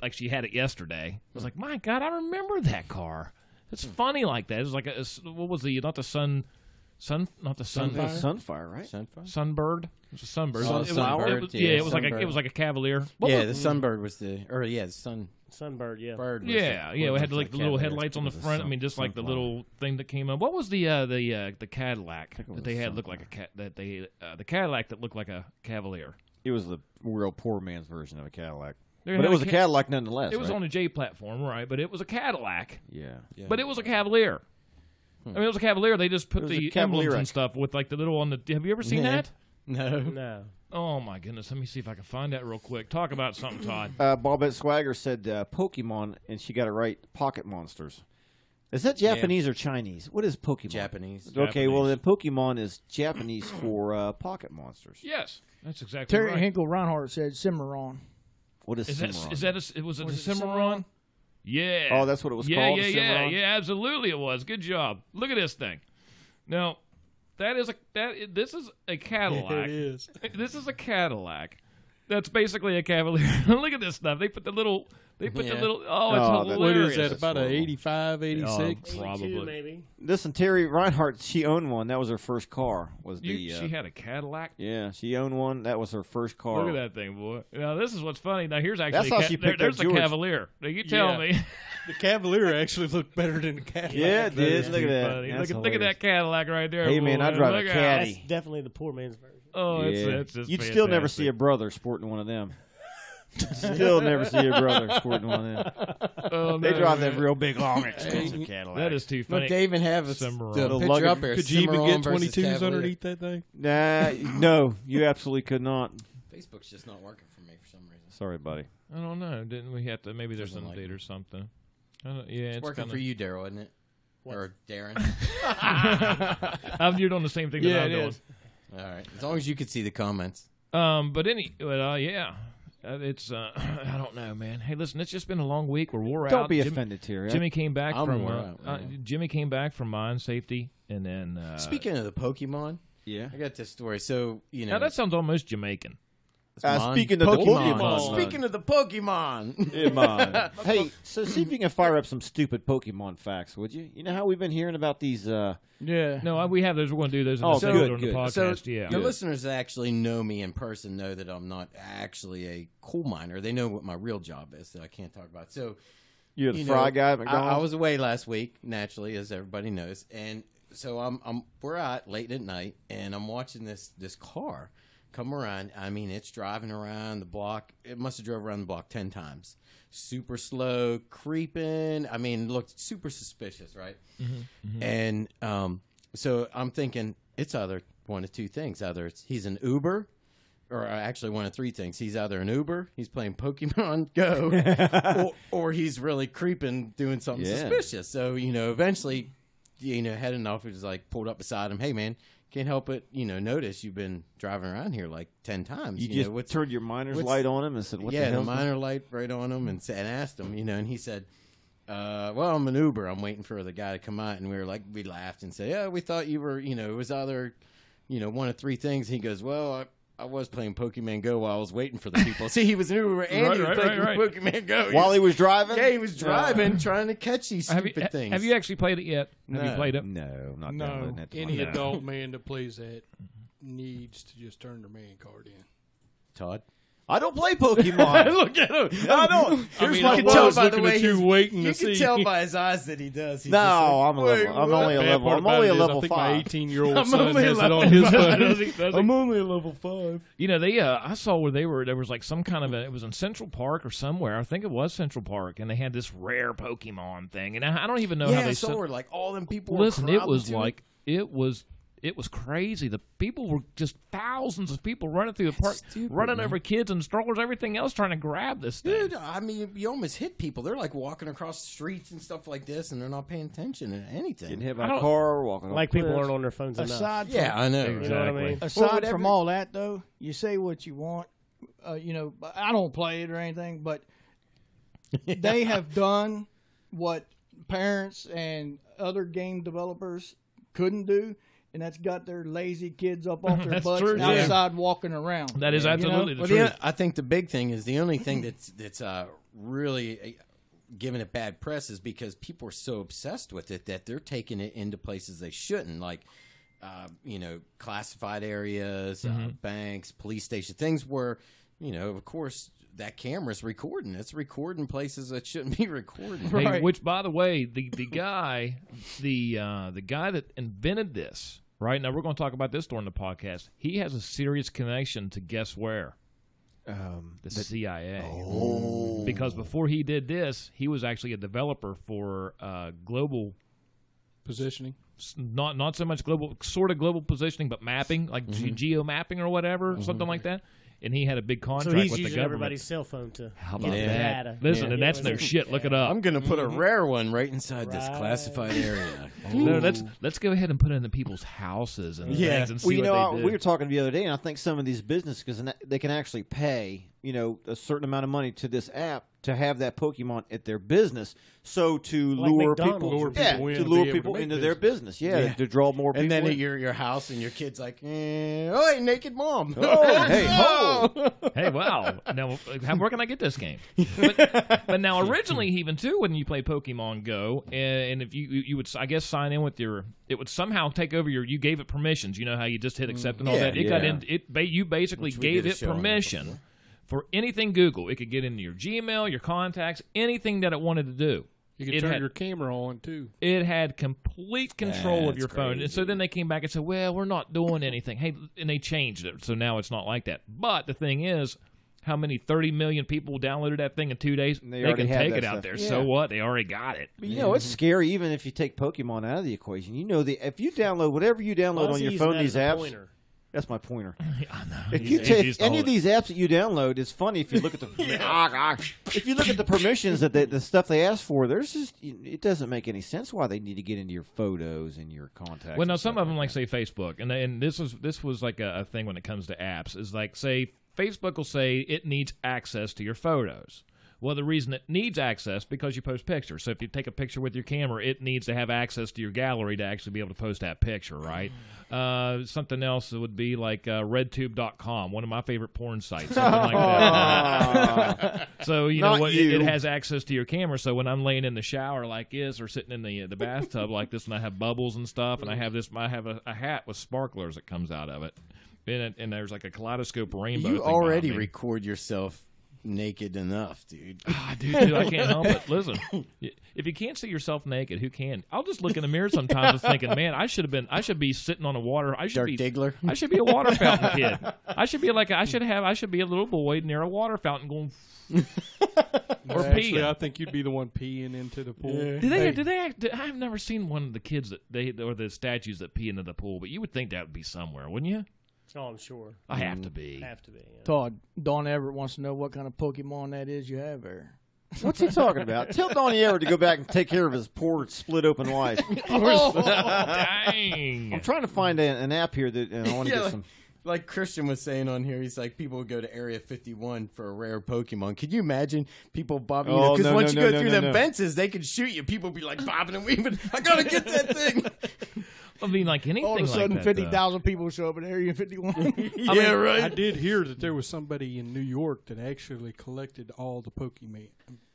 she had it yesterday. I was like, my God, I remember that car. It's funny like that. It was like what was the not the sun. Not the Sunfire. Sunfire, right? Sunbird. It was a Sunbird. Sunbird. It was like a Cavalier. The Sunbird was the Sunbird. Yeah. Bird. Yeah. It had like the little headlights on the front. I mean, just like the little thing that came up. What was the Cadillac that they had looked like the Cadillac that looked like a Cavalier? It was the real poor man's version of a Cadillac. But it was a Cadillac nonetheless. It was on a J platform, right? But it was a Cadillac. Yeah. But it was a Cavalier. I mean, it was a Cavalier. They just put the emblems and stuff with like the little on the. Have you ever seen that? No. Oh my goodness! Let me see if I can find that real quick. Talk about something, Todd. Bobette Swagger said Pokemon, and she got it right. Pocket monsters. Is that Japanese or Chinese? What is Pokemon? Japanese. Okay, well then Pokemon is Japanese for pocket monsters. Yes, that's exactly Terry right. Hinkle Reinhardt said Cimarron. What is Cimarron? Was it a Cimarron? Yeah. Oh, that's what it was called? Yeah, absolutely it was. Good job. Look at this thing. Now, this is a Cadillac. It is. This is a Cadillac. That's basically a Cavalier. Look at this stuff. They put the little. Oh, it's hilarious. What is that? About an 85, 86? Probably. Maybe. Listen, Terry Reinhardt, she owned one. That was her first car. She had a Cadillac? Yeah, she owned one. That was her first car. Look at that thing, boy. Now, this is what's funny. Now, here's actually That's how she picked there's up the George. Cavalier. Now, you tell me. The Cavalier actually looked better than the Cadillac. Yeah, it did. Look at that. Funny. That's Look at that Cadillac right there. Hey, man, boy. I'd drive Look a out. Caddy. That's definitely the poor man's version. Oh, it's just You'd still never see a brother sporting one of them. Still never see a brother sporting one of them. They drive that real big, long, expensive Cadillac. That is too funny. Look, they even have the picture up here. Could you even get Cimarron versus 22s Cavalier. underneath that thing? Nah, no, you absolutely could not. Facebook's just not working for me for some reason. Sorry, buddy. I don't know. Didn't we have to? Maybe there's an update or something. It's working kinda... for you, Daryl, isn't it? What? Or Darren? You're doing the same thing that I'm doing. All right. As long as you could see the comments. It's I don't know, man. Hey, listen, it's just been a long week. We're wore out. Don't be offended, Terry. Jimmy came back from Jimmy came back from mine safety, and then Speaking of the Pokemon, yeah, I got this story. So now that sounds almost Jamaican. Speaking of the Pokemon. Speaking of the Pokemon. Hey, so see if you can fire up some stupid Pokemon facts, would you? You know how we've been hearing about these... Yeah. No, we have those. We're going to do those good. the podcast. So yeah. the listeners that actually know me in person know that I'm not actually a coal miner. They know what my real job is that I can't talk about. So You're the fry guy at McDonald's? I was away last week, naturally, as everybody knows. And so we're out late at night, and I'm watching this car come around. I mean, it's driving around the block. It must have drove around the block 10 times. Super slow, creeping. I mean, looked super suspicious, right? Mm-hmm. And so I'm thinking it's either one of two things. Either he's an Uber, or actually one of three things. He's either an Uber, he's playing Pokemon Go, or he's really creeping, doing something suspicious. So, eventually, had enough. It was like pulled up beside him. Hey, man. Can't help it, notice you've been driving around here like 10 times. You just turned your miner's light on him and said, what the hell? Yeah, the miner light right on him and asked him, and he said, well, I'm an Uber. I'm waiting for the guy to come out. And we laughed and said, yeah, we thought you were, it was either, one of three things. He goes, well, I was playing Pokemon Go while I was waiting for the people. See, he was an Uber and he was playing Pokemon Go. While he was driving? Yeah, he was driving, trying to catch these stupid things. Have you actually played it yet? No. Have you played it? No, not No. Any adult man that plays that needs to just turn their man card in. Todd? I don't play Pokemon. Look at him. I don't. Here's I my was tell by the looking way at you waiting you to can see. tell by his eyes that he does. He's No, just like, I'm only a level. I'm only a level I think 5. my 18-year-old I'm son only has a it level on his 5. phone. I'm only a level 5. They I saw where there was like some kind of it was in Central Park or somewhere. I think it was Central Park, and they had this rare Pokemon thing, and I don't even know how they saw where like all them people. Listen, were it was to like it was it was crazy. The people were just thousands of people running through the park, running over kids and strollers, everything else, trying to grab this thing. Dude, I mean, you almost hit people. They're like walking across the streets and stuff like this, and they're not paying attention to anything. Getting hit by a car, walking like people aren't on their phones aside enough. From, I know. Exactly. You know what I mean? Aside from all that, though, you say what you want. I don't play it or anything, but they have done what parents and other game developers couldn't do, and that's got their lazy kids up off their butts true, outside walking around. That is absolutely the Well, truth. I think the big thing is the only thing that's really giving it bad press is because people are so obsessed with it that they're taking it into places they shouldn't, like classified areas, banks, police stations, things where of course that camera's recording. It's recording places that shouldn't be recording. Hey, Right. which, by the way, the guy that invented this, right now we're going to talk about this during the podcast. He has a serious connection to guess where? The CIA. Oh. Because before he did this, he was actually a developer for global Positioning. not so much global, sort of global positioning, but mapping, like geo mapping or whatever, something like that. And he had a big So contract he's with the using government. everybody's cell phone to How get about the that? data. Listen, and that's no shit. Look it up. I'm going to put a rare one right inside this classified area. No, let's go ahead and put it into people's houses and things and see what they do. We were talking the other day, and I think some of these businesses, they can actually pay, a certain amount of money to this app to have that Pokemon at their business. So to Like lure McDonald's. people, Lure people in to to lure be able people to make into their business, to draw more people. And then in. at your house, and your kid's like, "Oh, hey, naked mom." Oh, hey, ho! Hey, wow. Now, where can I get this game? But now, originally, even too, when you play Pokemon Go, and if you would, I guess, sign in with it would somehow take over you gave it permissions. You know how you just hit accept and all that? It got in. You basically Which we gave did a it show on that permission before. for anything Google. It could get into your Gmail, your contacts, anything that it wanted to do. You can It turn had- your camera on, too. It had complete control of your That's phone. And so crazy. then they came back and said, well, we're not doing anything. Hey, and they changed it. So now it's not like that. But the thing is, how many 30 million people downloaded that thing in 2 days? They They already can have take that it out stuff. there. Yeah. So what? They already got it. But it's scary even if you take Pokemon out of the equation. If you download whatever you download Why is on he your using phone, that these as a apps. pointer? That's my pointer. I know. If you He's take used any all of these apps that you download, it's funny if you look at the if you look at the permissions that the stuff they ask for. It doesn't make any sense why they need to get into your photos and your contacts. Well, now and some stuff of them, like that. say Facebook, and this was like a thing when it comes to apps. Is like say Facebook will say it needs access to your photos. Well, the reason it needs access because you post pictures. So if you take a picture with your camera, it needs to have access to your gallery to actually be able to post that picture, right? Something else would be like RedTube.com, one of my favorite porn sites, something like that. So you know Not what? you. It has access to your camera. So when I'm laying in the shower like this, or sitting in the bathtub like this, and I have bubbles and stuff, and I have a hat with sparklers that comes out of it, and there's like a kaleidoscope rainbow. You thing behind already me. record yourself naked enough, dude. Dude, I can't help it. Listen, if you can't see yourself naked, who can? I'll just look in the mirror sometimes and thinking, man, I should be sitting on a water. Dirk Diggler. I should be a water fountain kid. I should be a little boy near a water fountain going or Actually, peeing. I think you'd be the one peeing into the pool. I've never seen one of the kids or the statues that pee into the pool, but you would think that would be somewhere, wouldn't you? Oh, I'm sure. I have to be. Have to be. Yeah. Todd, Don Everett wants to know what kind of Pokemon that is you have there. What's he talking about? Tell Donnie Everett to go back and take care of his poor split open wife. Dang. I'm trying to find an app here that I want to get like, some. like Christian was saying on here, he's like, people would go to Area 51 for a rare Pokemon. Could you imagine people bobbing? Oh, Because once you go through them no. fences, they could shoot you. People would be like bobbing and weaving. I gotta get that thing. I mean, like anything All of a like sudden, that, 50,000 people show up in Area 51. Yeah, right. I did hear that there was somebody in New York that actually collected all the Pokemon.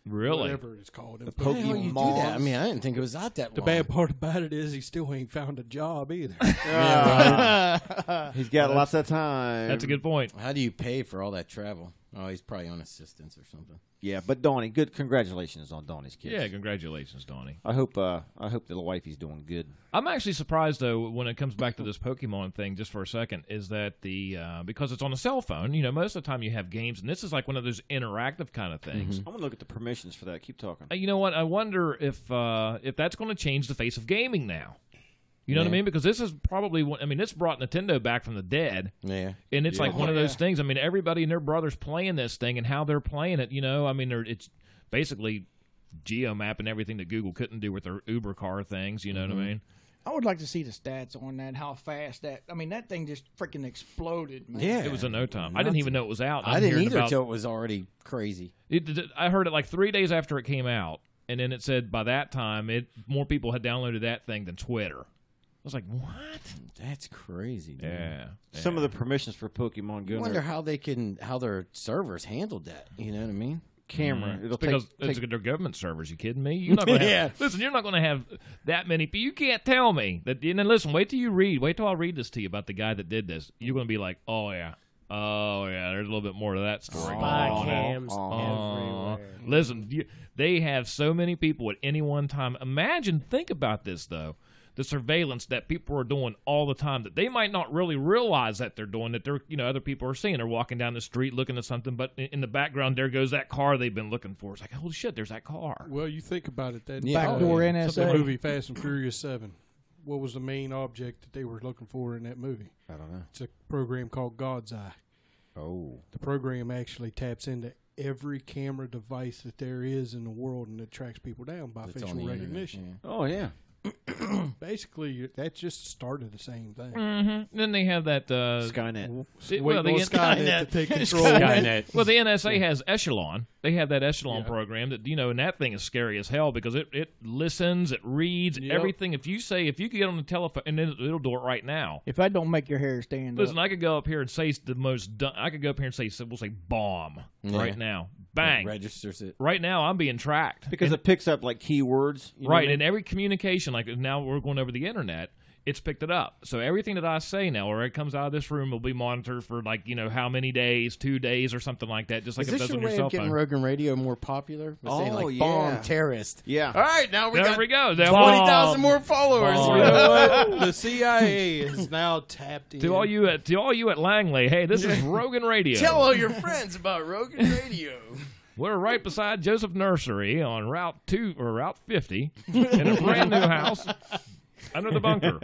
Really? Whatever it's called. The How the hell you do Pokemon. that? I mean, I didn't think it was out that The long. bad part about it is he still ain't found a job either. He's got lots of time. That's a good point. How do you pay for all that travel? Oh, he's probably on assistance or something. Yeah, but Donnie, good. Congratulations on Donnie's kids. Yeah, congratulations, Donnie. I hope the wifey's doing good. I'm actually surprised though when it comes back to this Pokemon thing. Just for a second, is that because it's on a cell phone? You know, most of the time you have games, and this is like one of those interactive kind of things. I'm gonna look at the permissions for that. Keep talking. You know what? I wonder if that's going to change the face of gaming now. You know what I mean? Because this is probably one. I mean, this brought Nintendo back from the dead. Yeah. And it's like one of those things. I mean, everybody and their brothers playing this thing and how they're playing it. You know, I mean, it's basically geomap and everything that Google couldn't do with their Uber car things. You know what I mean? I would like to see the stats on that, how fast that. I mean, that thing just freaking exploded, man. Yeah. It was in no time. I didn't even know it was out. I didn't either until it was already crazy. I heard it like 3 days after it came out, and then it said by that time more people had downloaded that thing than Twitter. I was like, what? That's crazy, dude. Yeah. Some of the permissions for Pokemon Go. I wonder how their servers handled that. You know what I mean? Camera. It'll because it's their government servers. You kidding me? You're not going to listen. You're not going to have that many people. You can't tell me that. And then listen. Wait till I read this to you about the guy that did this. You're going to be like, oh yeah. There's a little bit more to that story. Spy cams everywhere. Listen, they have so many people at any one time. Think about this though. The surveillance that people are doing all the time that they might not really realize that they're doing, that they're, other people are seeing. They're walking down the street looking at something, but in the background, there goes that car they've been looking for. It's like, holy shit, there's that car. Well, you think about it. That Backdoor NSA. The movie Fast and Furious 7. What was the main object that they were looking for in that movie? I don't know. It's a program called God's Eye. Oh. The program actually taps into every camera device that there is in the world, and it tracks people down by facial recognition. Yeah. Oh, yeah. Basically, that just started the same thing. Mm-hmm. Then they have that Skynet. Skynet to take control. Skynet. Well, the NSA has Echelon. They have that Echelon program that and that thing is scary as hell because it listens, it reads everything. If you could get on the telephone, and then it'll do it right now. If that don't make your hair stand Listen, up. I could go up here and say I could go up here and say, we'll say bomb right now. Bang. It registers it. Right now, I'm being tracked. Because it picks up like keywords. Right, and every communication, like now we're going over the internet, it's picked it up. So everything that I say now, or it comes out of this room, will be monitored for how many days, 2 days or something like that, just like it does on your cell phone. Is this your way of getting Rogan Radio more popular? Saying bomb terrorist. Yeah. All right, now we go. 20,000 more followers. You know what? The CIA is now tapped in. To all you at Langley, hey, this is Rogan Radio. Tell all your friends about Rogan Radio. We're right beside Joseph Nursery on Route 50 in a brand new house. Under the bunker,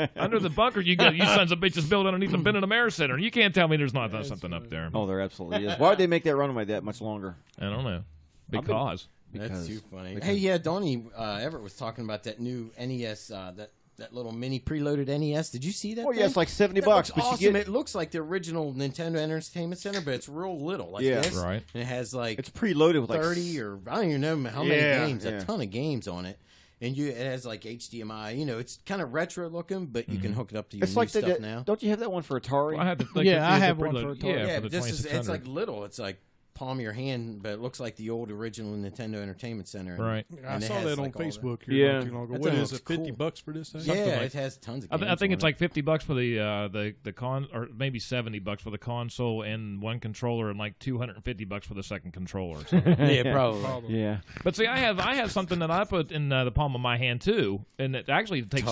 you sons of bitches built underneath the Ben and Mare Center. You can't tell me there's not something up there. Oh, there absolutely is. Why would they make that runway that much longer? I don't know. Because that's too funny. Hey, yeah, Donnie Everett was talking about that new NES, that little mini preloaded NES. Did you see that? Oh, yeah, it's like $70. Looks but awesome. It looks like the original Nintendo Entertainment Center, but it's real little. Like this. Right. And it has it's preloaded with 30 or I don't even know how many games. A ton of games on it. And it has HDMI. It's kind of retro looking, but you can hook it up to your new stuff now. Don't you have that one for Atari? Well, I have one for Atari. Yeah, but it's like little. It's like palm of your hand, but it looks like the old original Nintendo Entertainment Center. Right. I saw that on Facebook here not too long ago. What is it, cool. $50 for this thing? Yeah, it has tons of games. I think it's like $50 for the con, or maybe $70 for the console and one controller, and like $250 for the second controller. So. Yeah, probably. Yeah. But see, I have something that I put in the palm of my hand too, and it actually takes.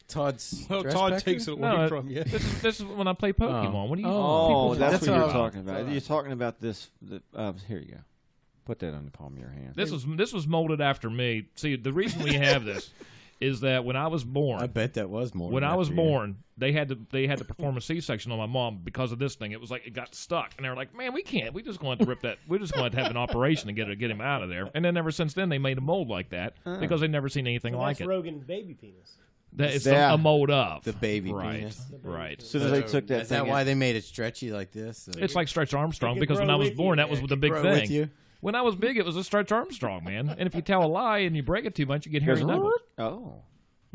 Todd takes it away from you. This is when I play Pokemon. What do you? Oh, that's what you're talking about. You're talking about this. Here you go. Put that on the palm of your hand. This was molded after me. See, the reason we have this is that when I was born, I bet that was molded. When I was born, they had to perform a C-section on my mom because of this thing. It was like it got stuck, and they were like, "Man, we can't. We just going to rip that. We're just going to have an operation to get him out of there." And then ever since then, they made a mold like that because they've never seen anything like it. Rogan baby penis. That is a mold of the baby right, penis. Right. So they took that. Is that why they made it stretchy like this? It's like Stretch Armstrong because when I was born, that was the big thing. When I was big, it was a Stretch Armstrong, man. And if you tell a lie and you break it too much, you get hairy knuckles. Oh.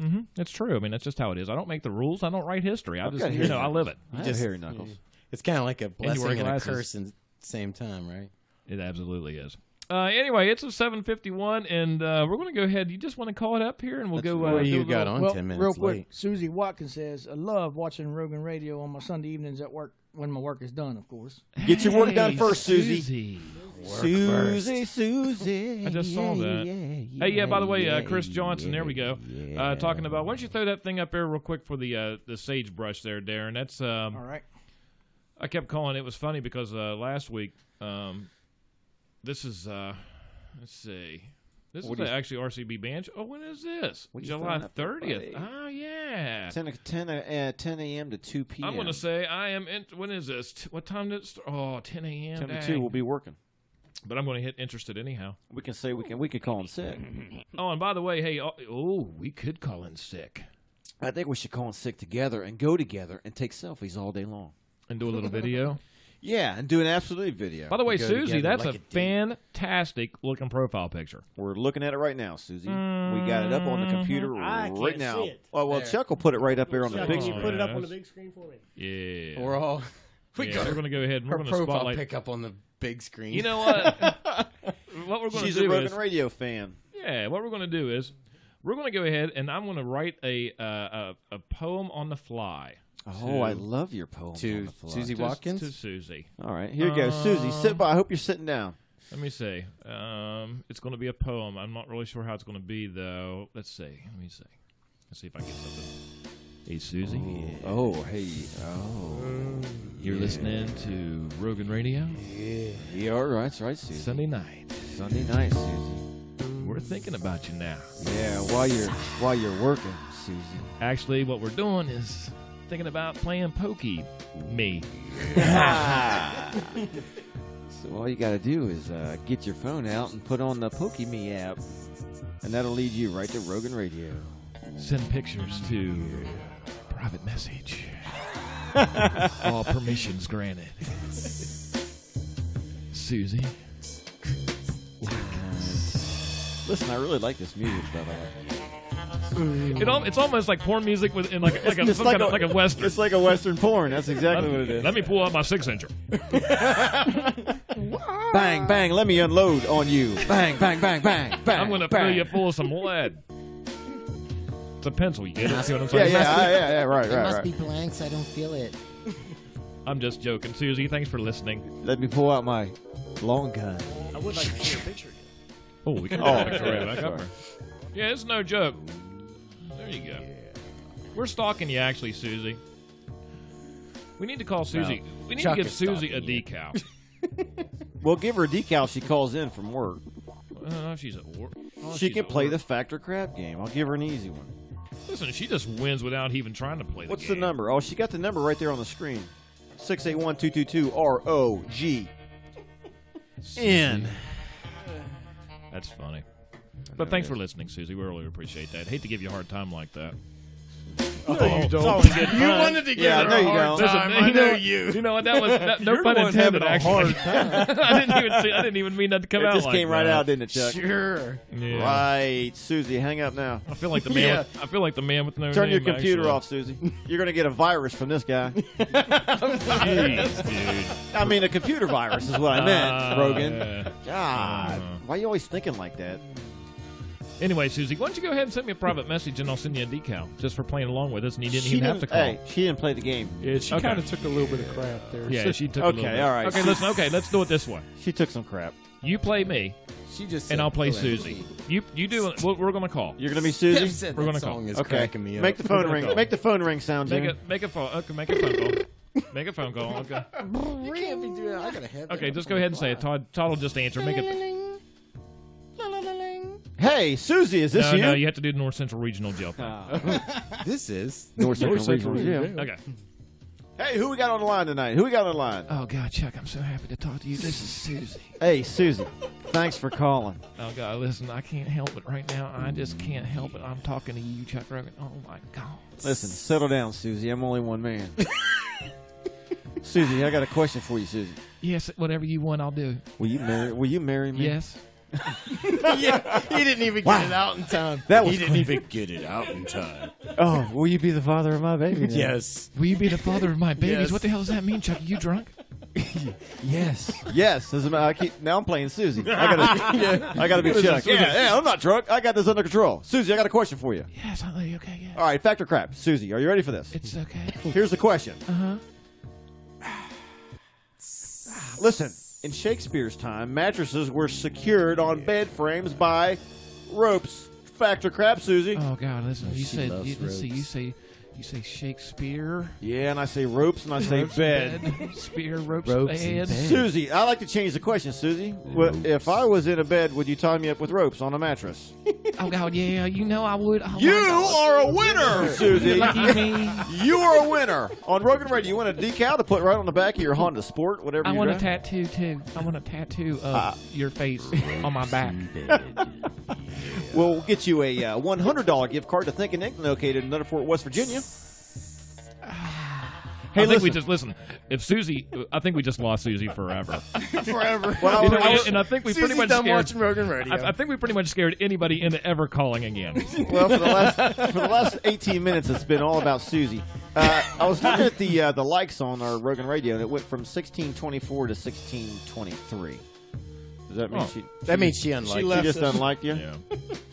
Mm-hmm. It's true. I mean, that's just how it is. I don't make the rules. I don't write history. I just, I live it. I have hairy knuckles. It's kind of like a blessing and a curse at the same time, right? It absolutely is. Anyway, it's a 7:51, and we're going to go ahead. You just want to call it up here, and we'll go. What you got on 10 minutes real quick, late. Susie Watkins says, "I love watching Rogan Radio on my Sunday evenings at work when my work is done, of course." Get your work done first, Susie. Susie. I just saw that. Hey, yeah. By the way, Chris Johnson. There we go. Talking about. Why don't you throw that thing up there real quick for the sagebrush there, Darren? That's all right. I kept calling. It was funny because last week. This is, let's see. This What is do you- actually RCB Band. Oh, when is this? What are you July throwing up there, 30th. buddy? Oh, yeah. 10 a.m. to 2 p.m. I'm going to say I am. When is this? What time did it start? Oh, 10 a.m. 10 to Dang. 2 we'll be working. But I'm going to hit interested anyhow. We can say we could call in sick. Oh, and by the way, hey, we could call in sick. I think we should call in sick together and go together and take selfies all day long. And do a little video. Yeah, and do an absolute video. By the way, Go Susie, together that's like a a date. fantastic looking profile picture. We're looking at it right now, Susie. We got it up on the computer I right can't now. see it. Well, Chuck will put it right up there on the Chuck, big can you screen. put it up Yes. on the big screen for me? Yeah. We're all. We Yeah, got we're going to go ahead and we're her going to profile spotlight. pick up on the big screen. You know what? What we're going to She's do a Rogan is, Radio fan. yeah, what we're going to do is, we're going to go ahead and I'm going to write a poem on the fly. Oh, I love your poems on to the fly. Susie To Watkins. Susie. All right, here you go. Susie, sit by. I hope you're sitting down. Let me see. It's going to be a poem. I'm not really sure how it's going to be, though. Let's see. Let's see if I can get something. Hey, Susie. Oh, hey. Oh. You're listening to Rogan Radio Yeah, all right. That's right, Susie. Sunday night. Sunday night, Susie. We're thinking about you now. Yeah, while you're working, Susie. Actually, what we're doing is thinking about playing pokey. Me. So all you got to do is get your phone out and put on the PokeMe app, and that'll lead you right to Rogan Radio. Send pictures to private message. All permissions granted. Susie. Listen, I really like this music, by the way. It's almost like porn music in like It's a western. It's like a western porn. That's exactly what it is. Let me pull out my 6-incher. Bang, bang, let me unload on you. Bang, bang, bang, bang, bang. I'm going to bang. fill you full of some lead. It's a pencil. You get it? See what I'm Yeah, saying? yeah, right, It right, must right. be blanks. I don't feel it. I'm just joking. Susie, thanks for listening. Let me pull out my long gun. I would like to see a picture again. Oh, we can Oh, back sorry. up. Yeah, it's no joke. There you go. We're stalking you, actually, Susie. We need to call Susie. We need Chuck to give is Susie a stalking you. decal. We'll give her a decal if she calls in from work. She's at work. She can play the Factor Crap game. I'll give her an easy one. Listen, she just wins without even trying to play the What's game. the number? Oh, she got the number right there on the screen. 681-222-ROGN. That's funny. But thanks for listening, Susie. We really appreciate that. Hate to give you a hard time like that. No, you don't. You wanted to give Yeah, her no, a you hard don't. time. Listen, I know you. you. You know what? That was no You're the pun one intended. having a Actually, hard time. I didn't even mean that to come It out just like came right that. out, didn't it, Chuck? Sure. Yeah. Right. Susie, hang up now. I feel like the man. I feel like the man with no Turn your name, computer actually. off, Susie. You're going to get a virus from this guy. Jeez, dude. I mean, a computer virus is what I meant, Rogan. Yeah. God. Why are you always thinking like that? Anyway, Susie, why don't you go ahead and send me a private message and I'll send you a decal just for playing along with us, and you didn't even have to call. Hey, she didn't play the game. She kind of took a little bit of crap there. Yeah, she took. Okay, a little bit. all right. Okay, listen. Okay, let's do it this way. She took some crap. You play me, She just and said, I'll play "Oh, Susie. You do. We're gonna call. You're going to be Jeff Susie? said We're that gonna call. song is Okay. cracking me up. Make the phone gonna ring. call. Make the phone ring sound, Jimmy. Make a phone. Okay, make a phone call. Make a phone call. Okay. You can't be doing that. I gotta have Okay, that just up go on ahead the and say it. fly. Todd will just answer. Make it. Hey, Susie, is this No, you? no, you have to do North Central Regional Jail. This is North Central Central Regional. Regional. Okay. Hey, who we got on the line tonight? Who we got on the line? Oh God, Chuck, I'm so happy to talk to you. This is Susie. Hey, Susie. Thanks for calling. Oh God, listen, I can't help it right now. I just can't help it. I'm talking to you, Chuck Rogan. Oh my God. Listen, settle down, Susie. I'm only one man. Susie, I got a question for you, Susie. Yes, whatever you want, I'll do. Will you marry me? Yes. yeah, he didn't even get it out in time. That was He didn't even get it out in time. Oh, will you be the father of my baby? then? Yes. Will you be the father of my babies? Yes. What the hell does that mean, Chuck? Are you drunk? Yes. Yes. Now I'm playing Susie. I gotta be Chuck. Yeah, I'm not drunk. I got this under control. Susie, I got a question for you. Yes, I'll let you. Okay, yeah. All right, Factor Crap. Susie, are you ready for this? It's okay. Here's the question. Uh-huh. Listen, in Shakespeare's time, mattresses were secured on bed frames by ropes. Factor Crap, Susie. Oh God, listen. You She said. loves Let's see. You ropes. say. You say Shakespeare. Yeah, and I say ropes, and I say Ropes, bed. Spear, ropes, Ropes bed. and bed. Susie, I like to change the question, Susie. Well, if I was in a bed, would you tie me up with ropes on a mattress? Oh, God, yeah, you know I would. Oh, You my God. are a winner, Susie. Lucky me. You are a winner. On Rogan Radio, you want a decal to put right on the back of your Honda Sport, whatever I you want a drive? tattoo, too. I want a tattoo of your face on my back. We'll get you a $100 gift card to Think and Ink, located in Nutter Fort, West Virginia. Hey, I think we listen. just listen. If Susie, I think we just lost Susie forever. Forever. Well, You know, and I think we pretty Susie's much done scared. watching Rogan Radio. I think we pretty much scared anybody into ever calling again. Well, for the last 18 minutes, it's been all about Susie. I was looking at the likes on our Rogan Radio, and it went from 1624 to 1623. Does that mean That means she unliked she you. just unliked you? Yeah.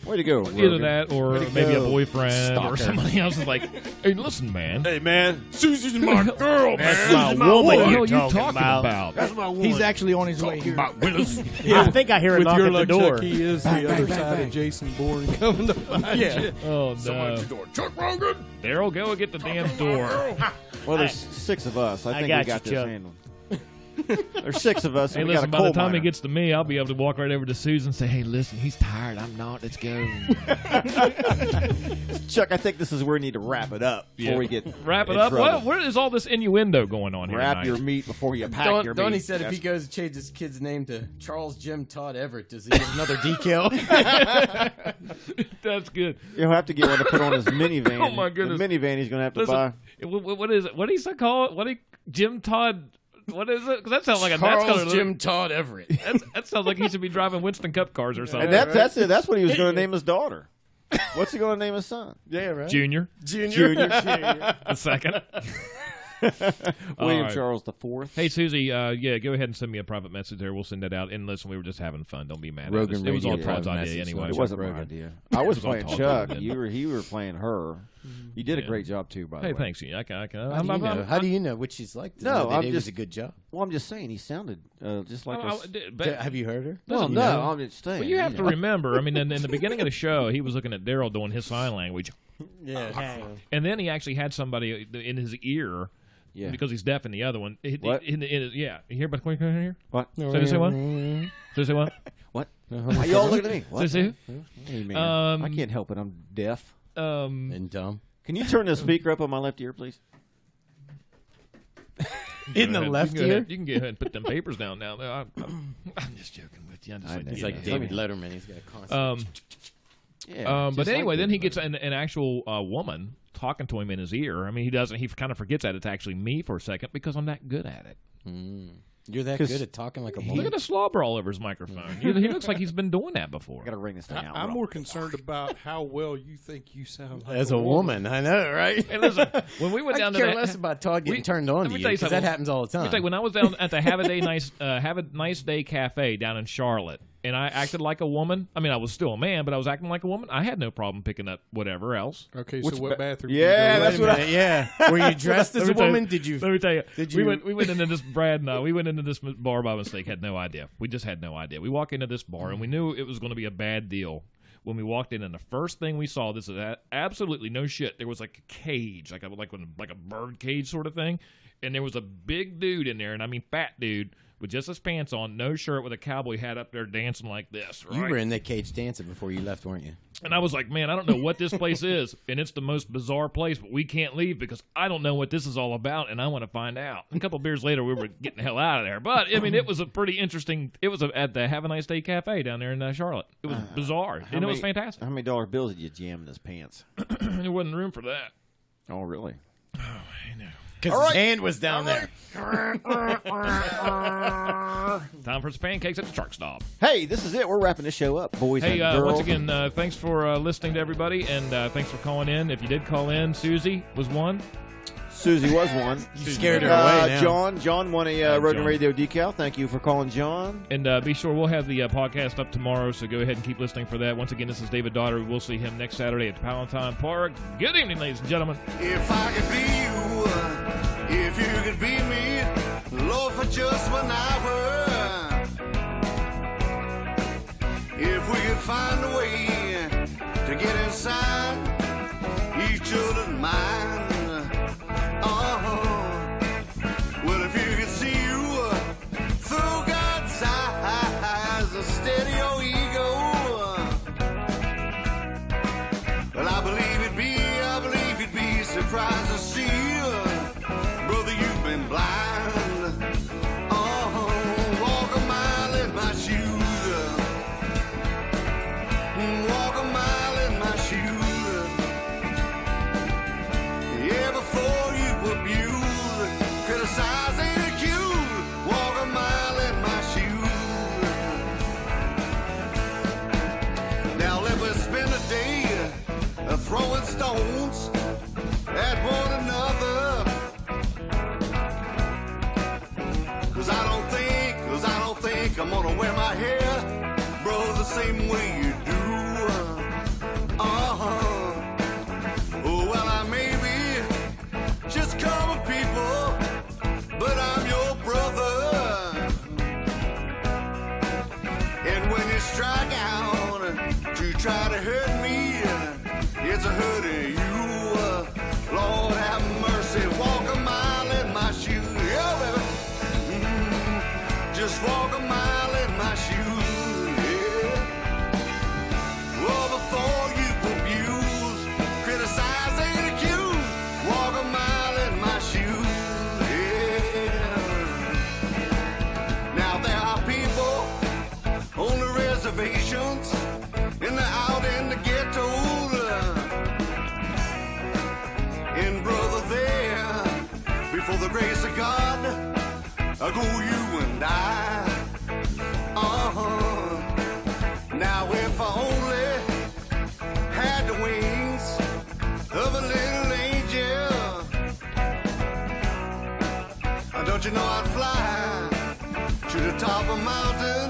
Way to go, Either Rogan. that or Way to maybe go. a boyfriend Stalker. or somebody else is like, hey, listen, man. Hey, man. Susie's my girl, That's my What woman. the hell you're are you talking about? That's my woman. He's actually on his way here. I think I hear a With knock your at the luck, door. Chuck, he is the other side of Jason Bourne coming to find you. Oh, Someone no. at your door. Chuck Rogan. Daryl, go and get the damn door. Well, there's 6 of us. I think got we got you, this Chuck. handled. There's 6 of us. Hey, And we listen, got a by the coal time miner. it gets to me, I'll be able to walk right over to Susan and say, hey, listen, he's tired. I'm not. Let's go. Chuck, I think this is where we need to wrap it up before we get Wrap it in up. trouble. Where is all this innuendo going on here Wrap tonight? your meat before you pack your meat. Donnie said if he That's- goes to change his kid's name to Charles Jim Todd Everett, does he get another decal? That's good. He'll have to get one to put on his minivan. Oh, my goodness. The minivan he's going to have to Listen, buy. what is it? What do you call it? Jim Todd? What is it? 'Cause that sounds like a Charles Jim Todd Everett. That sounds like he should be driving Winston Cup cars or something. And that's it. That's what he was going to name his daughter. What's he going to name his son? Yeah, right. Junior, Junior. the second. William right. Charles IV. Hey, Susie, yeah, go ahead and send me a private message there. We'll send that out. And listen, we were just having fun. Don't be mad Rogan at us. It was all Radio Todd's private idea message, anyway. It wasn't my idea. I was was on playing Todd's Chuck. idea. You were playing her. You did a great job too, by the Hey, way. thanks. I can. How do you know what she's like? To No, know that I'm it was just- a good job. Well, I'm just saying he sounded just like us. Have you heard her? Well, listen, no, you know. I'm just saying. Well, you have know. to remember. I mean, in the beginning of the show, he was looking at Daryl doing his sign language, Yeah. and then he actually had somebody in his ear. Yeah. Because he's deaf in the other one. What? Yeah. You hear about here? What? Say what? Say what? What? Why y'all looking at me? What? Say Hey, man. Um, I can't help it. I'm deaf. And dumb. Can you turn the speaker up on my left ear, please? In the Go ahead. left You can go ear? ahead. You can go ahead and put them papers down now. I'm just joking with you. I'm just He's you like know. David Letterman. He's got a constant. Yeah. But just like anyway, then he David gets an actual woman talking to him in his ear. I mean, he kind of forgets that it's actually me for a second because I'm that good at it. You're that 'Cause good at talking like a Look woman? at the slobber all over his microphone. He looks like he's been doing that before. I gotta ring this thing out. I'm Rob. more concerned about how well you think you sound like As a woman. I know, right? Hey, listen, when we went I down to care that, less about Todd getting turned on let to me you tell you because something. that happens all the Let me time. tell you, when I was down at the Have a Nice Day Cafe down in Charlotte, and I acted like a woman. I mean, I was still a man, but I was acting like a woman. I had no problem picking up whatever else. Okay, Which so what ba- bathroom? Yeah, do that's you go what in? I- Yeah. Were you dressed as Let a me tell you- woman? Did you? Let me tell you. Did We you- went into this Brad and I. We went into this bar by mistake. Had no idea. We just had no idea. We walk into this bar and we knew it was going to be a bad deal. When we walked in, and the first thing we saw, this is absolutely no shit. There was like a cage, like a bird cage sort of thing, and there was a big dude in there, and I mean fat dude with just his pants on, no shirt, with a cowboy hat up there dancing like this. Right? You were in that cage dancing before you left, weren't you? And I was like, man, I don't know what this place is, and it's the most bizarre place, but we can't leave because I don't know what this is all about, and I want to find out. A couple of beers later, we were getting the hell out of there. But, I mean, it was a pretty interesting, it was at the Have a Nice Day Cafe down there in Charlotte. It was bizarre, and it was fantastic. How many dollar bills did you jam in his pants? There wasn't room for that. Oh, really? I know. Because his hand was down there. Time for some pancakes at the Truck Stop. Hey, this is it. We're wrapping this show up, boys Hey, and girls. once again, thanks for listening to everybody, and thanks for calling in. If you did call in, Susie was one. Susie was one. You scared her away now. John won a Rogan Radio decal. Thank you for calling, John. And be sure we'll have the podcast up tomorrow, so go ahead and keep listening for that. Once again, this is David Daugherty. We'll see him next Saturday at Palatine Park. Good evening, ladies and gentlemen. If I could be you, if you could be me, Lord, for just 1 hour. If we could find a way to get inside each other's mind. surprised to see you. Brother, you've been blind. Walk a mile in my shoes. Walk a mile in my shoes. Yeah, before you abuse, criticize and accuse. Walk a mile in my shoes. Now let us spend a day throwing stones at one another. Cause I don't think I'm gonna wear my hair, bro, the same way you do. Oh, well, I may be just common people, but I'm your brother. And when you strike out to try to hurt me, it's a hurting you. Lord have mercy, walk a mile in my shoes. Yeah, baby. Just walk a mile in my shoes. Yeah. Well, before you abuse, criticize and accuse, walk a mile in my shoes. Yeah. Now there are people on the reservations and they're out in the ghettos. And brother, there, before the grace of God, I go you and I. Now if I only had the wings of a little angel, don't you know I'd fly to the top of mountains.